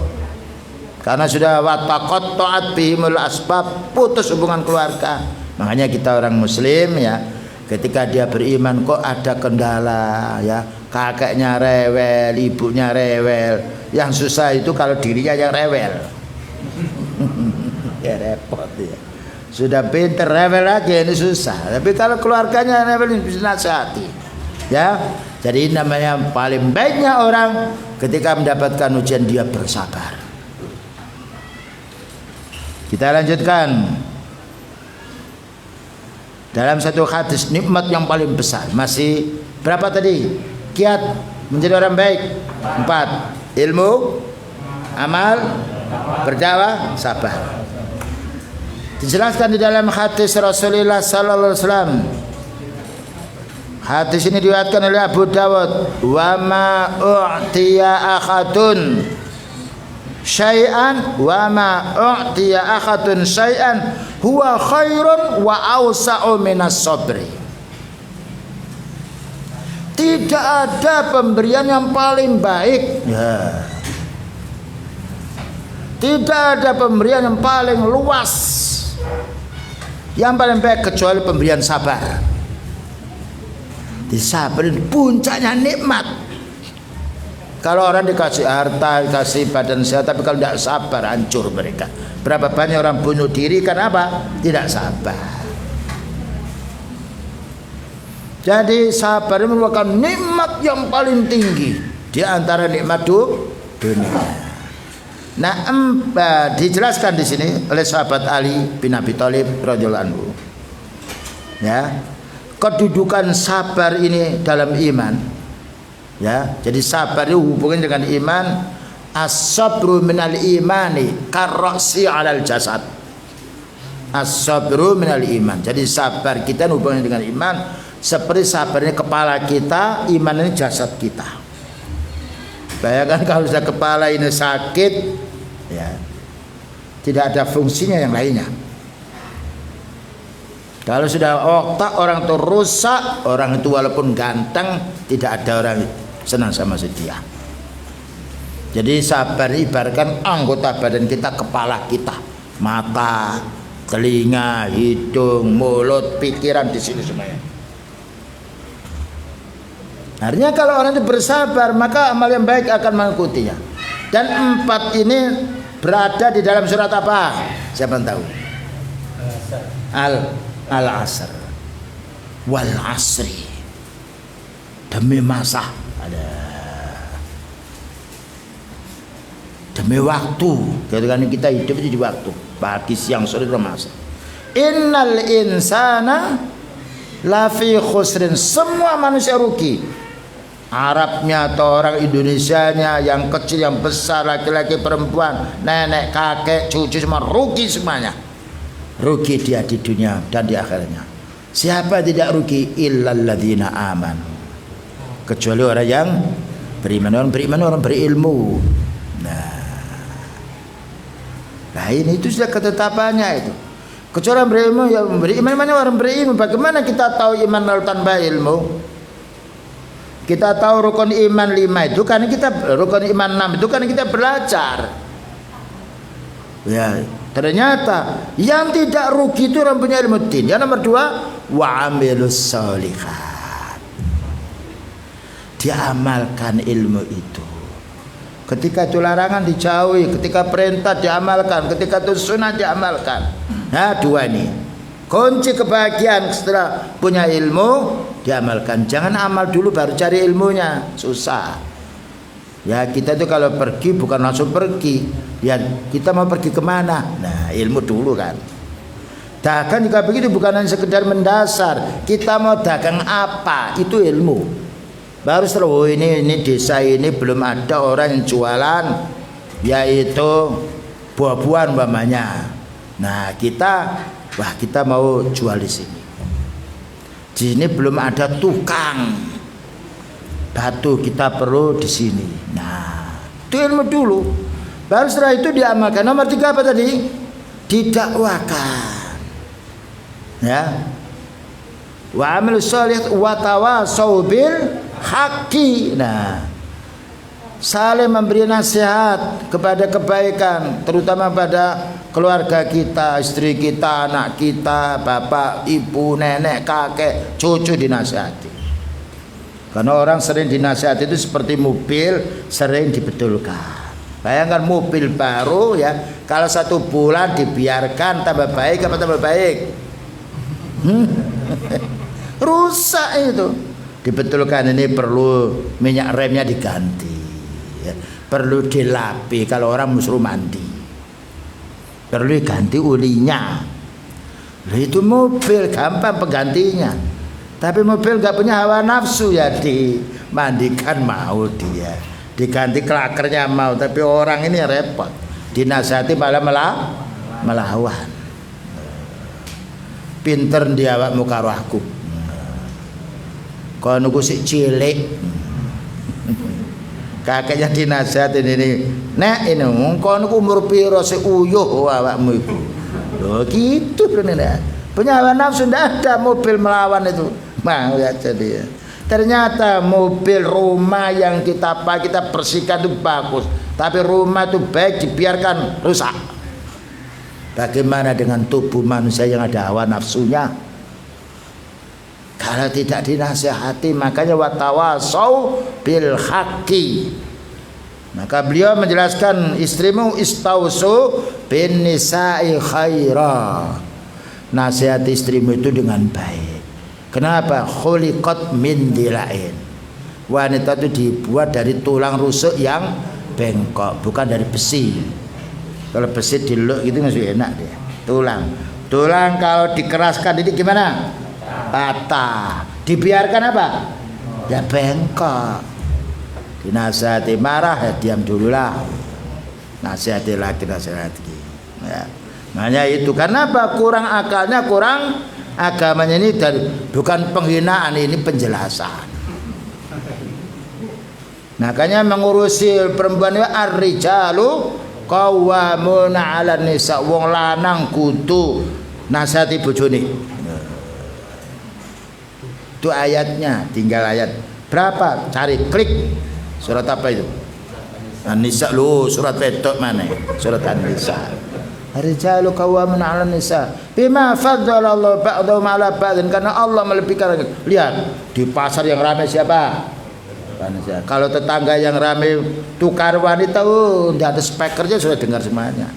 Karena sudah wataqat ta'at bihimul asbab, putus hubungan keluarga. Makanya kita orang muslim, ya, ketika dia beriman kok ada kendala, ya, kakeknya rewel, ibunya rewel, yang susah itu kalau dirinya yang rewel. Ya repot ya. Sudah pinter rewel lagi ini susah. Tapi kalau keluarganya rewel ini bisa nasihati. Ya. Jadi namanya paling baiknya orang ketika mendapatkan ujian dia bersabar. Kita lanjutkan. Dalam satu hadis nikmat yang paling besar masih berapa tadi? Kiat menjadi orang baik 4. Ilmu, amal, berdakwah, sabar. Dijelaskan di dalam hadis Rasulullah sallallahu alaihi wasallam. Hadis ini diriwayatkan oleh Abu Dawud. Wa ma u'tiya ahadun syai'an wa ma u'tiya ahadun syai'an huwa khairun wa awsa'u minas sabri. Tidak ada pemberian yang paling baik, ya. Tidak ada pemberian yang paling luas, yang paling baik kecuali pemberian sabar. Disabarin puncaknya nikmat. Kalau orang dikasih harta, dikasih badan sehat, tapi kalau tidak sabar hancur mereka. Berapa banyak orang bunuh diri karena apa? Tidak sabar. Jadi sabar ini merupakan nikmat yang paling tinggi di antara nikmat dunia. Nah, dijelaskan di sini oleh sahabat Ali bin Abi Thalib radhiyallahu anhu. Ya, kedudukan sabar ini dalam iman. Ya, jadi sabar itu hubungannya dengan iman. As-sabru minal imani karrasi 'alal jasad. As-sabru minal iman. Jadi sabar kita hubungannya dengan iman seperti sabarnya kepala kita, iman ini jasad kita. Bayangkan kalau sudah kepala ini sakit, ya, tidak ada fungsinya yang lainnya. Kalau sudah otak orang itu rusak, orang itu walaupun ganteng, tidak ada orang senang sama dia. Jadi sabar ibaratkan anggota badan kita, kepala kita, mata, telinga, hidung, mulut, pikiran di sini semuanya. Artinya kalau orang itu bersabar, maka amal yang baik akan mengikutinya. Dan 4 ini berada di dalam surat apa? Siapa yang tahu? Al-Asr. Wal asri. Demi masa. Ada. Demi waktu. Ketika kita hidup itu di waktu. Pagi, siang, sore, masa. Innal insana lafi khusrin. Semua manusia rugi. Arabnya atau orang Indonesianya, yang kecil yang besar, laki-laki perempuan, nenek kakek cucu, semua rugi semuanya. Rugi dia di dunia dan di akhiratnya. Siapa tidak rugi? Illal ladzina amanu, kecuali orang yang beriman. Orang beriman orang berilmu. Nah ini itu sudah ketetapannya itu. Kecuali orang berilmu, yang beriman mana orang berilmu. Bagaimana kita tahu iman lalu tanpa ilmu? Kita tahu rukun iman 5 itu karena kita, rukun iman 6 itu karena kita belajar. Ya, ternyata yang tidak rugi itu orang punya ilmu din. Yang nomor 2, wa amilus sholihat. Diamalkan ilmu itu. Ketika itu larangan dijauhi, ketika perintah diamalkan, ketika itu sunnah diamalkan. Nah, dua ini kunci kebahagiaan. Setelah punya ilmu diamalkan. Jangan amal dulu baru cari ilmunya, susah. Ya, kita itu kalau pergi bukan langsung pergi. Ya, kita mau pergi kemana? Nah, ilmu dulu kan. Dagang juga begitu, bukan hanya sekedar mendasar. Kita mau dagang apa? Itu ilmu. Baru setelah, oh ini desa ini belum ada orang yang jualan yaitu buah-buahan umpamanya. Nah, kita mau jual di sini. Di sini belum ada tukang batu, kita perlu di sini. Nah, itu ilmu dulu. Baru setelah itu diamalkan. Nomor 3 apa tadi? Didakwakan. Ya. Wa amilus sholih wa tawasau bil haqqi. Nah, saling memberi nasihat kepada kebaikan, terutama pada keluarga kita, istri kita, anak kita, bapak, ibu, nenek, kakek, cucu dinasihati. Karena orang sering dinasihati itu seperti mobil sering dibetulkan. Bayangkan mobil baru ya, kalau 1 bulan dibiarkan tambah baik apa tambah baik? Rusak itu. Dibetulkan, ini perlu minyak remnya diganti ya. Perlu dilapi, kalau orang musuh mandi perlu diganti ulinya. Itu mobil gampang penggantinya. Tapi mobil gak punya hawa nafsu ya, dimandikan mau dia, diganti klakernya mau. Tapi orang ini repot, dinasihati malah melawan. Pinter dia awakmu karo aku. Kono ku sik cilik. Kakeknya dinasihatin ini. Nek ini kono ku umur piro sik uyuh awakmu iku. Loh gitu bener. Punya hawa nafsu ndak ada mobil melawan itu. Mau ya jadi. Ternyata mobil rumah yang kita bersihkan itu bagus, tapi rumah itu baik dibiarkan rusak. Bagaimana dengan tubuh manusia yang ada hawa nafsunya? Kalau tidak dinasihati, makanya watawasau bil haqqi. Maka beliau menjelaskan, istrimu istausu bin nisa'i khaira. Nasihati istrimu itu dengan baik. Kenapa? Khuliqat min dilain. Wanita itu dibuat dari tulang rusuk yang bengkok, bukan dari besi. Kalau besi diluk gitu masih enak dia. Tulang kalau dikeraskan ini gimana? Patah. Dibiarkan apa? Ya bengkok. Dinasihati marah ya diam dululah. Nasihati lagi ya. Makanya itu karena apa? Kurang akalnya, kurang agamanya. Ini dari, bukan penghinaan, ini penjelasan. Makanya mengurusi perempuan itu ar-rijalu qawwamuna 'alan nisa. Wong lanang kudu nasihati bojone. Itu ayatnya, tinggal ayat berapa? Cari, klik. Surat apa itu? An-Nisa. Lu surat petok mana? Surat An-Nisa. Ar-rijalu qawwamun 'alan nisa bima faddalallahu ba'dahum 'ala ba'din. Karena Allah melebihkan. Lihat di pasar yang ramai siapa? Manusia. Kalau tetangga yang ramai tukar wanita, di atas speakernya sudah dengar semuanya.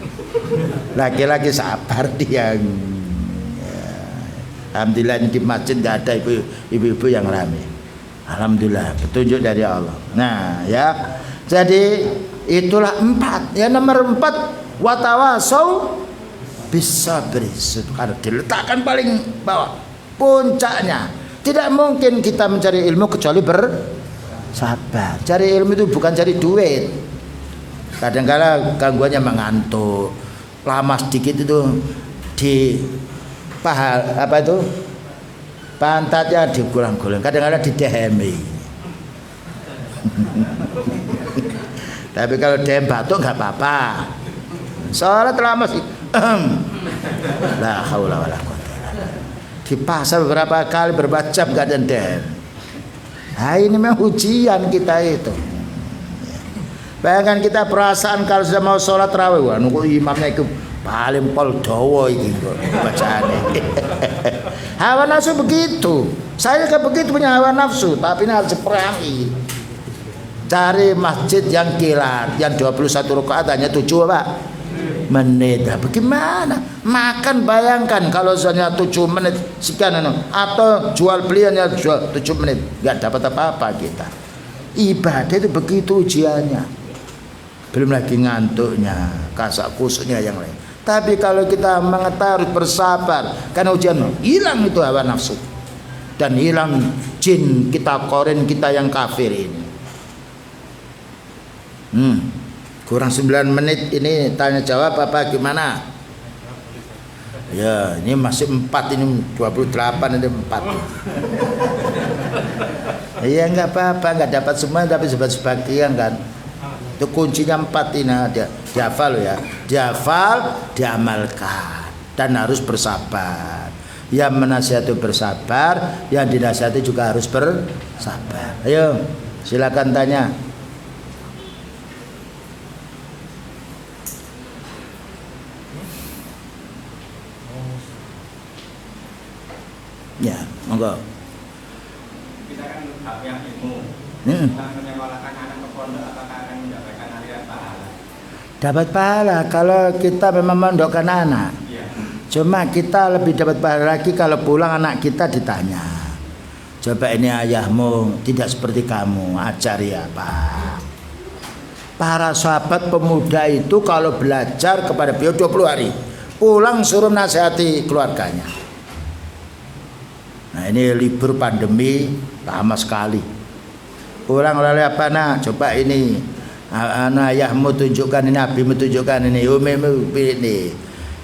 Laki-laki sabar dia. Alhamdulillah di masjid tidak ada ibu-ibu yang ramai. Alhamdulillah, petunjuk dari Allah. Nah ya, jadi itulah 4. Yang nomor 4, watawasau bisabri. Karena diletakkan paling bawah, puncaknya. Tidak mungkin kita mencari ilmu kecuali bersabar. Cari ilmu itu bukan cari duit. Kadang-kadang gangguannya mengantuk, lama sedikit itu di apa itu pantatnya digulang-gulang, kadang-kadang didehemi. Tapi kalau dehem batuk nggak apa-apa. Sholat lama sih. La haula wala quwwata illa billah. Di pasar beberapa kali berbaca nggak ada dehem. Nah, ini memang ujian kita itu. Bayangkan kita perasaan kalau sudah mau sholat tarawih, nunggu imamnya itu paling pol dawa iki bacaane. Hawa nafsu begitu. Saya kan begitu punya hawa nafsu, tapi ini harus diperangi. cari masjid yang kilat, yang 21 rakaat hanya 7 apa? Menit. Nah, bagaimana? Makan bayangkan kalau hanya 7 menit sekian atau jual beliannya jual 7 menit, enggak dapat apa-apa kita. Ibadah itu begitu ujiannya. Belum lagi ngantuknya, kasak kusuknya yang lain. Tapi kalau kita mengetahui bersabar, karena ujian hilang itu hawa nafsu dan hilang jin kita, korin kita yang kafir ini. Kurang 9 menit ini tanya jawab apa gimana? Ya, ini masih 4 ini 28 ini 4. Iya enggak apa-apa, enggak dapat semua tapi sebagian kan. Itu kuncinya 4 ini dia dihafal ya. Dihafal, diamalkan dan harus bersabar. Yang menasihati bersabar, yang dinasihati juga harus bersabar. Ayo, silakan tanya. Ya, monggo. Kita kan hak yang ilmu. Kita menyekolahkan anak ke pondok, apakah akan mendapatkan aliran pahala? Dapat pahala kalau kita memang mondokkan anak. Iya. Cuma kita lebih dapat pahala lagi kalau pulang anak kita ditanya. Coba ini ayahmu tidak seperti kamu, ajari apa? Para sahabat pemuda itu kalau belajar kepada beliau 20 hari, pulang suruh nasihati keluarganya. Nah ini libur pandemi lama sekali. Pulang oleh apa nak? Coba ini anak ayahmu tunjukkan ini, abimu tunjukkan ini, umimu ini.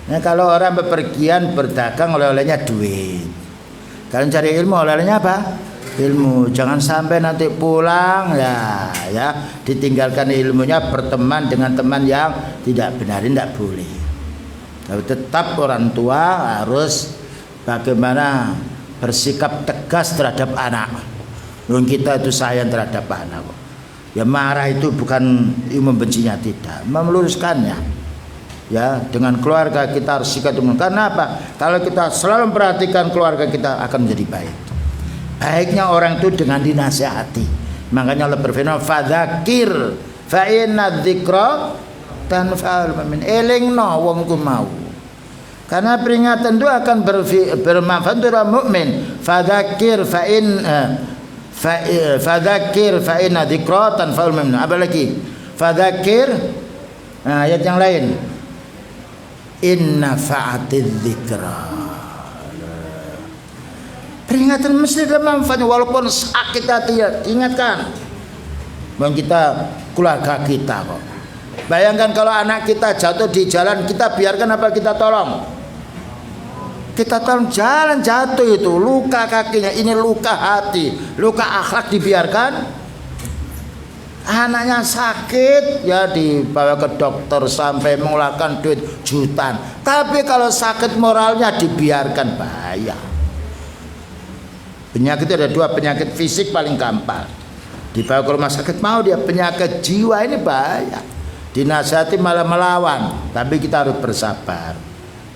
Nah kalau orang bepergian berdagang oleh-olehnya duit. Kalian cari ilmu oleh-olehnya apa? Ilmu. Jangan sampai nanti pulang ya ditinggalkan ilmunya berteman dengan teman yang tidak benar, tidak boleh. Tapi tetap orang tua harus bagaimana bersikap tegas terhadap anak. Kita itu sayang terhadap anak. Ya marah itu bukan membencinya, tidak, meluruskannya. Ya dengan keluarga kita harus sikap. Karena apa? Kalau kita selalu memperhatikan keluarga kita akan menjadi baik. Baiknya orang itu dengan dinasihati. Makanya Allah berfirman, "Fadzakir fa inna dzikra tanfa'ul mu'min." Elingno wong ku mau. Karena peringatan itu akan bermanfaat untuk orang mukmin. Fadzakir fa inna dzikra tanfa'ul mu'min. Apa lagi? Fadzakir, ayat yang lain. Inna fa'atiz dzikra. Peringatan mesti ada manfaatnya walaupun sakit hati ya. Ingatkan. Bang kita keluarga kita kok. Bayangkan kalau anak kita jatuh di jalan, kita biarkan apa kita tolong? Kita tolong, jalan jatuh itu luka kakinya, ini luka hati, luka akhlak dibiarkan. Anaknya sakit ya dibawa ke dokter sampai mengeluarkan duit jutaan. Tapi kalau sakit moralnya dibiarkan, bahaya. Penyakit ada 2, penyakit fisik paling gampang dibawa ke rumah sakit, mau dia penyakit jiwa ini bahaya. Dinasihati malah melawan, tapi kita harus bersabar.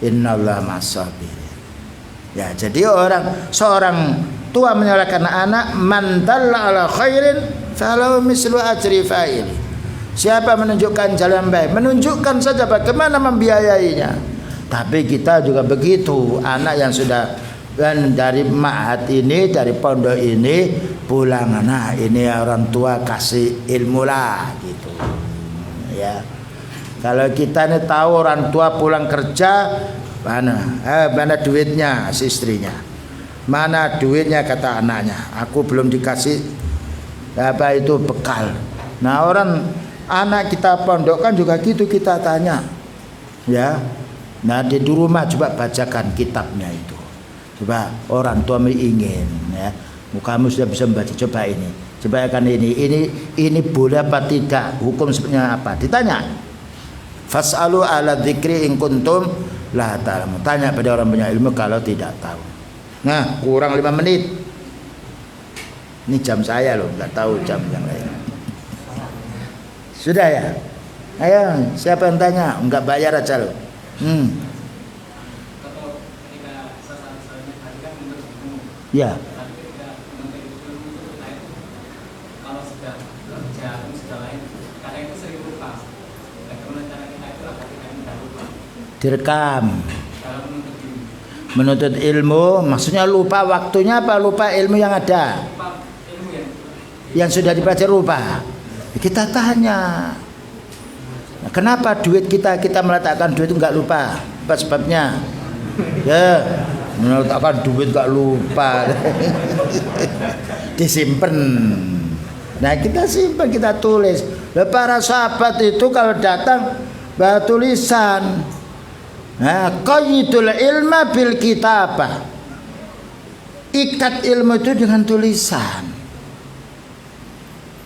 Innallaha ma'as-sabirin. Ya, jadi seorang tua menyalahkan anak, man dalla ala khairin falahu mislu ajri fa'ili. Siapa menunjukkan jalan baik, menunjukkan saja bagaimana membiayainya. Tapi kita juga begitu, anak yang sudah dan dari ma'had ini, dari pondok ini pulang, anak ini orang tua kasih ilmu lah gitu. Ya. Kalau kita ini tahu orang tua pulang kerja, mana duitnya si istrinya, mana duitnya kata anaknya, aku belum dikasih apa itu bekal. Nah orang anak kita pondokkan juga gitu, kita tanya ya. Nah di rumah coba bacakan kitabnya itu, coba orang tua ingin ya, kamu sudah bisa membaca, coba ini, coba kan ini boleh apa tidak, hukum sebenarnya apa, ditanya. Fas'alu ala dzikri in kuntum la ta'lamun. Tanya pada orang punya ilmu kalau tidak tahu. Nah, kurang 5 menit. Ini jam saya loh, enggak tahu jam yang lain. Sudah ya? Ayo, siapa yang tanya? Enggak bayar aja loh. Ya. Kalau sudah kerja direkam. Kalau Menuntut ilmu maksudnya lupa waktunya apa lupa ilmu yang ada? ilmu Yang sudah dipelajari lupa. Kita tanya. Nah, kenapa duit kita meletakkan duit itu enggak lupa? Apa sebabnya? Ya, meletakkan duit enggak lupa. Disimpan. Nah, kita simpan, kita tulis. Nah, para sahabat itu kalau datang bawa tulisan. Nah, qayyidul ilma bil kitabah. Ikat ilmu itu dengan tulisan.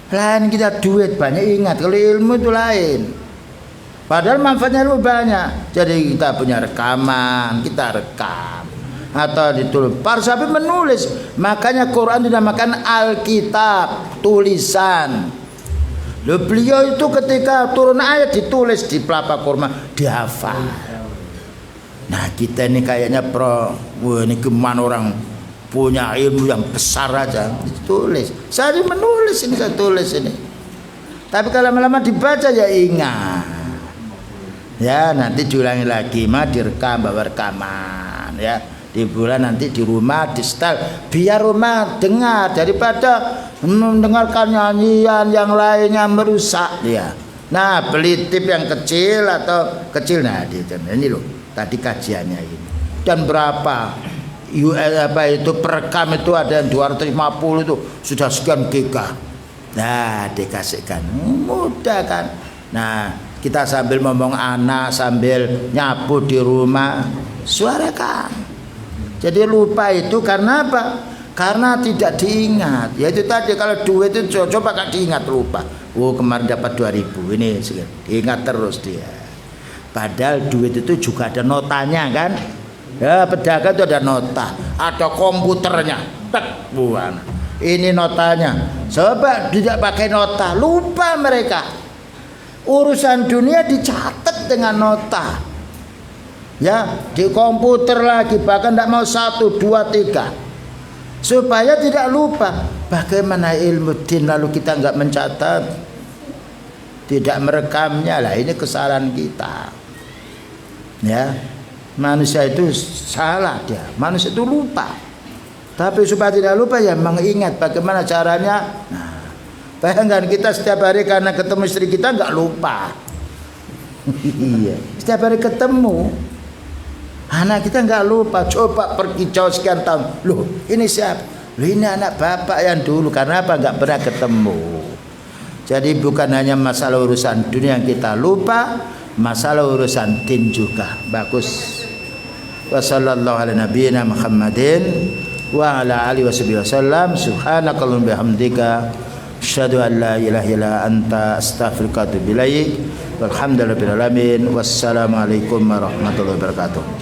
Lain kita duit banyak ingat, kalau ilmu itu lain. Padahal manfaatnya ilmu banyak. Jadi kita punya rekaman, kita rekam atau ditulis. Para sahabat menulis, makanya Quran dinamakan Alkitab, tulisan. Loh, beliau itu ketika turun ayat ditulis di pelapa kurma, dihafal. Nah kita ini kayaknya ini gimana orang punya ilmu yang besar aja ditulis. Saya menulis ini, saya tulis ini. Tapi kalau lama-lama dibaca ya ingat. Ya nanti diulangi lagi, direkam, bawa rekaman ya. Di bulan nanti di rumah di setel biar rumah dengar daripada mendengarkan nyanyian yang lainnya merusak dia. Nah beli tip yang kecil atau kecil, nah ini loh tadi kajiannya ini. Dan berapa itu perekam itu ada yang 250 itu sudah sekian giga. Nah dikasihkan mudah kan. Nah kita sambil ngomong anak sambil nyapu di rumah suarakan. Jadi lupa itu karena apa? Karena tidak diingat. Ya itu tadi kalau duit itu coba gak diingat lupa. Oh kemarin dapat 2000 ini ingat terus dia. Padahal duit itu juga ada notanya kan? Ya pedagang itu ada nota, ada komputernya. Tak buana. Ini notanya. Coba tidak pakai nota, lupa mereka. Urusan dunia dicatat dengan nota. Ya di komputer lagi bahkan tidak mau 1, 2, 3 supaya tidak lupa. Bagaimana ilmu din lalu kita nggak mencatat, tidak merekamnya, lah ini kesalahan kita. Ya manusia itu salah dia, manusia itu lupa. Tapi supaya tidak lupa ya mengingat bagaimana caranya. Nah, bayangkan kita setiap hari karena ketemu istri kita nggak lupa. Iya setiap hari ketemu. Anak kita nggak lupa, coba pergi jauh sekian tahun. Loh, ini siapa? Loh, ini anak bapak yang dulu. Karena apa? Nggak pernah ketemu. Jadi bukan hanya masalah urusan dunia yang kita lupa, masalah urusan din juga. Bagus. Wassallallahu ala nabiyyina Muhammadin wa ala alihi wasallam. Subhanakallahumma bihamdika asyhadu an la ilaha illa anta astaghfiruka wa atubu ilaik. Walhamdulillahirabbil alamin. Wassalamualaikum warahmatullahi wabarakatuh.